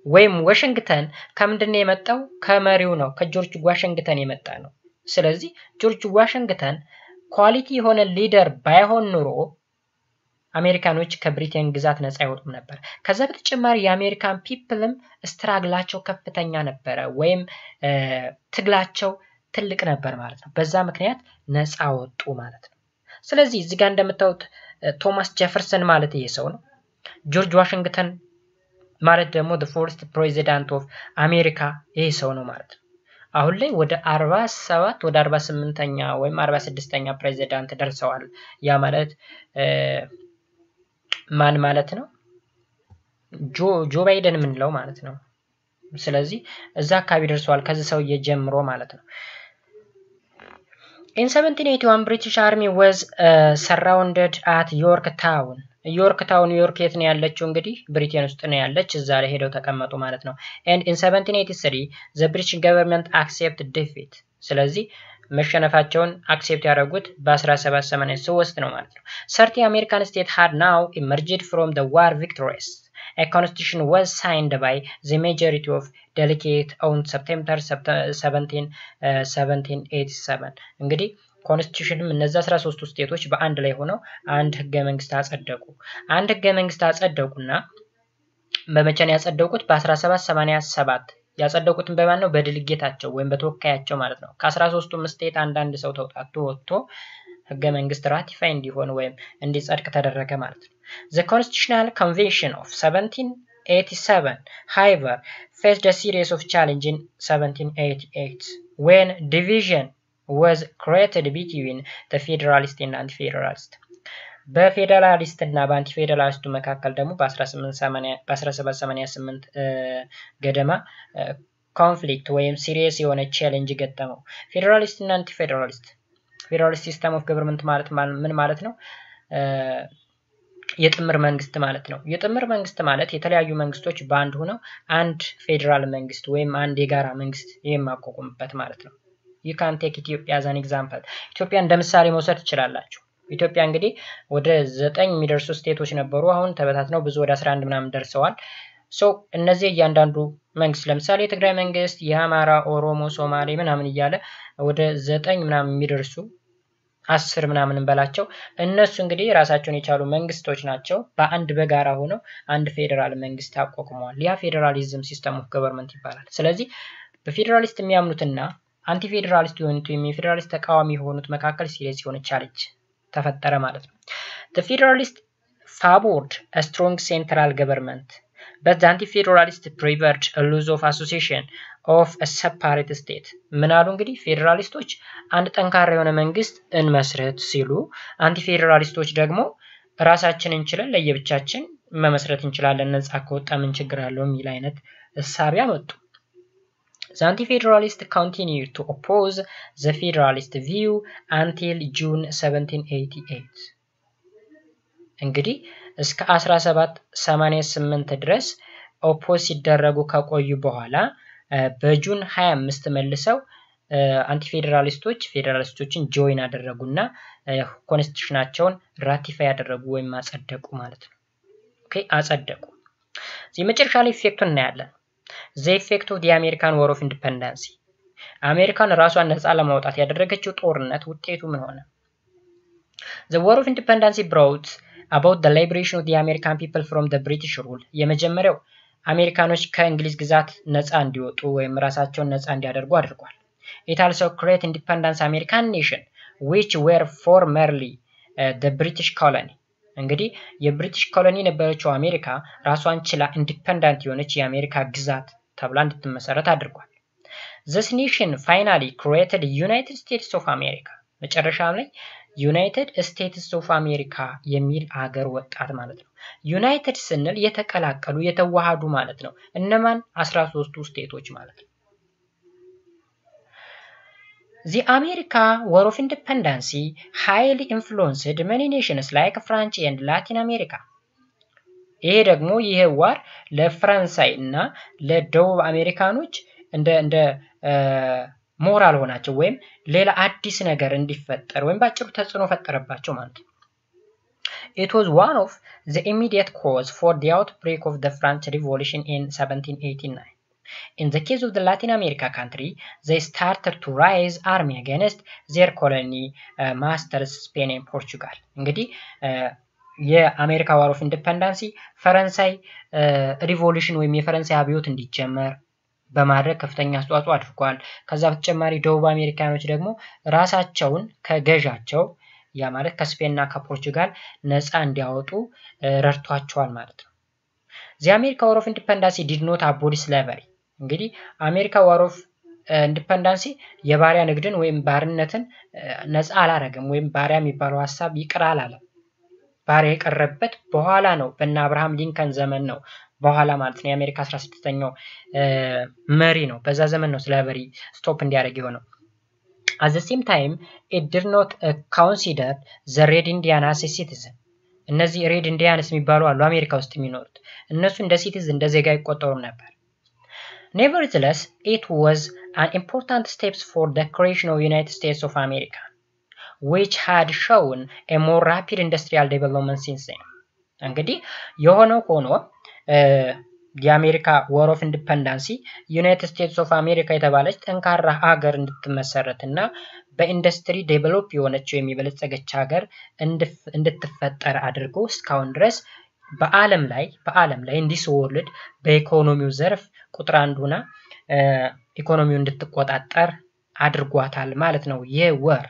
ወይም ዋሽንግተን ከምንድነው የመጣው ከመሪው ነው ከጆርጅ ዋሽንግተን የመጣ ነው ስለዚህ ጆርጅ ዋሽንግተን ኳሊቲ የሆነ ሊደር ባይሆን ኑሮ አሜሪካኖች ከብሪቴን ግዛት ነፃ አይወጡም ነበር ከዛ በተጨማሪ የአሜሪካን ፒፕልም ስትራግላቸው ከፍተኛ ነበር ወይም ትግላቸው ትልቅ ነበር ማለት ነው በዛ ምክንያት ነፃ ወጡ ማለት ነው ስለዚህ እዚህ ጋር እንደምታዩት ቶማስ ጄፈርሰን ማለት ይሄ ሰው ነው ጆርጅ ዋሽንግተን ማለት ደግሞ the first president of America ይሄ ሰው ነው ማለት ነው አሁን ላይ ወደ 47 ወደ 48ኛ ወይም 46ኛ ፕሬዚዳንት ደርሰዋል ያ ማለት ማን ማለት ነው ጆ ባይደን ምን ነው ማለት ነው ስለዚህ እዛ አካባቢ ደርሰዋል ከዚህ ሰው እየጀምሮ ማለት ነው In 1781 British army was surrounded at Yorktown ዮርክ የት ነው ያለችው እንግዲህ ብሪቴን ውስጥ ነው ያለች እዛ ላይ ሄደው ተቀመጡ ማለት ነው and in 1783 the British government accepted defeat ስለዚህ መሸነፋቸውን አክሴፕት ያደረጉት በ1783 ነው ማለት ነው 30 American states had now emerged from the war victorious a constitution was signed by the majority of delegates on September 17, 1787 እንግዲህ ኮንስቲቱሽንም እነዛ 13 ስቴቶች በአንድ ላይ ሆነው አንድ ህገ መንግስት አጸደቁና በመቼ ነው ያጸደቁት በ1787 ያጸደቁትን በማን ነው በድልጌታቸው ወይም በተወካያቸው ማለት ነው ከ13ቱም ስቴት አንድ ሰው ተውጣቶ ወጥቶ ህገ መንግስት ራቲፋይ እንዲሆን ወይም እንዲጸድቅ ተደረገ ማለት ነው The Constitutional Convention of 1787 however faced a series of challenges in 1788 when division was created between the federalist and anti-federalist በፌደራሊስት እና በአንቲፌደራሊስቱ መካከል ደግሞ በ1788 ገደማ ኮንፍሊክት ወይም ሲሪየስ የሆነ ቻሌንጅ ገጠመው ፌደራሊስት እና አንቲፌደራሊስት ፌደራሊስት ሲስተም ኦፍ ገቨርንመንት ማለት ምን ማለት ነው የጥምር መንግስት ማለት ነው የጥምር መንግስት ማለት የተለያዩ መንግስቶች በአንድ ሆነው አንድ ፌደራል መንግስት ወይም አንድ የጋራ መንግስት የሚያቋቁሙበት ማለት ነው you can take Ethiopia as an example ኢትዮጵያ እንደምሳሌ መውሰድ ትችላላችሁ ኢትዮጵያ እንግዲህ ወደ 9 የሚደርሱ ስቴቶች ነበሩ አሁን ተበታትነው ብዙ ወደ 11 ምናምን ደርሰዋል ሶ እነዚህ እያንዳንዱ መንግስት ለምሳሌ የትግራይ መንግስት የአማራ ኦሮሞ ሶማሌ ምናምን እያለ ወደ 9 ምናምን የሚደርሱ 10 ምናምን እንበላቸው እነሱ እንግዲህ ራሳቸውን የቻሉ መንግስቶች ናቸው በአንድ በጋራ ሆነው አንድ ፌደራል መንግስት አቋቁመዋል ያ ፌደራሊዝም ሲስተም ኦፍ ገቨርንመንት ይባላል ስለዚህ በፌደራሊስት የሚያምኑትና አንቲ ፌደራሊስት የሆኑት የፌደራሊስት ተቃዋሚ የሆኑት መካከል ሲሪየስ የሆነ ቻሌንጅ ተፈጠረ ማለት ነው the federalist favored a strong central government but the anti-federalist preferred a loose of association of a separate state ምን አሉ እንግዲህ ፌደራሊስቶች አንድ ጠንካራ የሆነ መንግስት እንመስረት ሲሉ አንቲ-ፌደራሊስቶች ደግሞ ራሳችንን እንችላለን ለየብቻችን መመስረት እንችላለን ነፃ ከወጣ ምን ችግር አለው የሚል አይነት ሐሳቢያ መጡ The anti-federalists continued to oppose the federalist view until June 1788. እንግዲህ እስከ 1788 ድረስ ኦፖዝ ሲደረጉ ከቆዩ በኋላ በጁን 25 መልሰው አንቲ-ፌደራሊስቶች ፌደራሊስቶችን ጆይን አደረጉና ኮንስቲቱሽናቸውን ራቲፋይ ያደረጉ ወይም አጸደቁ ማለት ነው ኦኬ አጸደቁ የመጨረሻ ላይ ኢፌክቱን እናያለን The effect of the American War of Independence. አሜሪካን ራሷን ነፃ ለማውጣት ያደረገችው ጦርነት ውጤቱ ምን ሆነ? The War of Independence brought about the liberation of the American people from the British rule. የመጀመሪያው አሜሪካኖች ከእንግሊዝ ግዛት ነፃ እንዲወጡ ወይም ራሳቸውን ነፃ እንዲያደርጉ አድርጓል. It also created independent American nation which were formerly the British colony. እንግዲህ የብሪቲሽ ኮሎኒ ነበረችው አሜሪካ ራሷን ችላ ኢንዲፔንደንት የሆነች የአሜሪካ ግዛት ተብላ እንድትመሰረት አድርጓል This nation finally created the United States of America መጨረሻ ላይ ዩናይትድ ስቴትስ ኦፍ አሜሪካ የሚል ሀገር ወጣት ማለት ነው። ዩናይትድ ስንል የተቀላቀሉ የተዋሃዱ ማለት ነው። እነማን 13ቱ ስቴቶች ማለት ነው። The America War of Independence highly influenced many nations like France and Latin America. ይሄ ደግሞ ይሄ ዋር ለፍራንሳይ እና ለደቡብ አሜሪካኖች እንደ ሞራል ሆናቸው ወይም ሌላ አዲስ ነገር እንዲፈጠር ወይም ባጭሩ ተጽዕኖ ፈጠረባቸው ማለት ነው። It was one of the immediate cause for the outbreak of the French Revolution in 1789. In the case of the Latin America country, they started to raise army against their colony masters Spain and Portugal. እንግዲህ የአሜሪካ ዋር ኦፍ ኢንዲፔንደንስ ፈረንሳይ ሪቮሉሽን ወይም የፈረንሳይ አብዮት እንዲጀመር በማድረግ ከፍተኛ አስተዋጽኦ አድርጓል። ከዛ በተጨማሪ ደቡብ አሜሪካኖች ደግሞ ራሳቸውን ከገዣቸው ያ ማለት ከስፔንና ከፖርቹጋል ነፃ እንዲያወጡ ረድቷቸዋል ማለት ነው። The America War of Independence did not abolish slavery. እንግዲህ አሜሪካ ዋር ኦፍ ኢንዲፔንደንስ የባሪያ ንግድን ወይም ባርነትን ነፃ አላረገም ወይም ባሪያ የሚባለው ሐሳብ ይቅር አላለም። ባሪያ የቀረበት በኋላ ነው፣ በእነ አብርሃም ሊንከን ዘመን ነው። በኋላ ማለት ነው የአሜሪካ 16ኛው መሪ ነው። በዛ ዘመን ነው ስላቨሪ ስቶፕ እንዲያደርግ የሆነው። At the same time, it did not consider the red Indian as a citizen. እነዚህ ሬድ ኢንዲያንስ የሚባሉ አሉ አሜሪካ ውስጥ የሚኖሩት። እነሱ እንደ ሲቲዝን እንደ ዜጋ ይቆጠሩ ነበር። Nevertheless, it was an important step for the creation of United States of America, which had shown a more rapid industrial development since then. እንግዲህ የሆነው ሆኖ የአሜሪካ ዋር ኦፍ ኢንዲፔንደንስ ዩናይትድ ስቴትስ ኦፍ አሜሪካ የተባለች ጠንካራ ሀገር እንድትመሰረትና በኢንዱስትሪ ዴቨሎፕ የሆነችው የሚበለጸገች ሀገር እንድትፈጠር አድርጎ እስካሁን ድረስ በአለም ላይ እንዲስወርድ በኢኮኖሚው ዘርፍ ቁጥር አንዱና ኢኮኖሚው እንድትቆጣጠር አድርጓታል ማለት ነው የወር።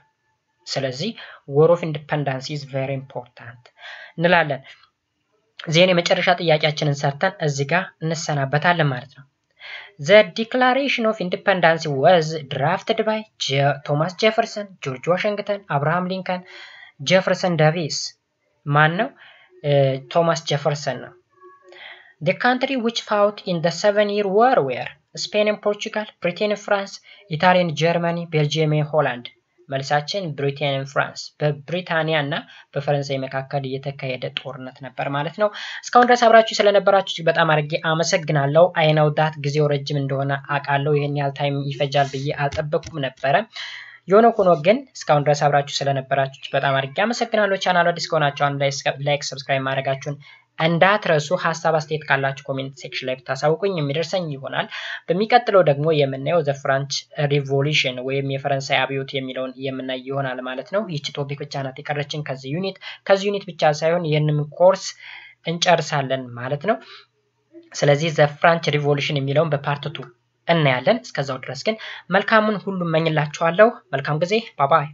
ስለዚህ ዋር ኦፍ ኢንዲፔንደንስ is very important እንላለን። ዜና የመጨረሻ ጥያቄያችንን ሰርተን እዚህ ጋር እንሰናበታለን ማለት ነው። The Declaration of Independence was drafted by Thomas Jefferson, George Washington, Abraham Lincoln, Jefferson Davis. ማን ነው? ቶማስ ጀፈርሰን ነው። The country which fought in the 7-year war were Spain and Portugal, Britain and France, Italy and Germany, Belgium and Holland. መልሳችን ብሪቴን and France በብሪታንያ እና በፈረንሳይ መካከል የተካሄደ ጦርነት ነበር ማለት ነው። እስካሁን ድረስ አብራችሁ ስለነበራችሁ በጣም አድርጌ አመሰግናለሁ። አይናው ዳት ጊዜው ረጅም እንደሆነ አቃለው። ይሄን ያህል ታይም ይፈጃል ብዬ አልጠበቅኩም ነበር። የሆነ ሆኖ ግን እስካሁን ድረስ አብራችሁ ስለነበራችሁ በጣም አድርጌ አመሰግናለሁ። ቻናሉ አዲስ ከሆናችሁ ላይክ ሰብስክራይብ ማድረጋችሁን እንዳትረሱ። ሐሳብ አስተያየት ካላችሁ ኮሜንት ሴክሽን ላይ ብታሳውቁኝ የሚደርሰኝ ይሆናል። በሚቀጥለው ደግሞ የምናየው ዘ ፍራንች ሪቮሉሽን ወይም የፈረንሳይ አብዮት የሚለውን የምናይ ይሆናል ማለት ነው። ይህች ቶፒክ ብቻ ናት የቀረችን ከዚህ ዩኒት ብቻ ሳይሆን ይሄንን ኮርስ እንጨርሳለን ማለት ነው። ስለዚህ ዘ ፍራንች ሪቮሉሽን የሚለውን በፓርት 2 እናያለን። እስከዛው ድረስ ግን መልካሙን ሁሉ እመኝላችኋለሁ። መልካም ጊዜ። ባይ ባይ።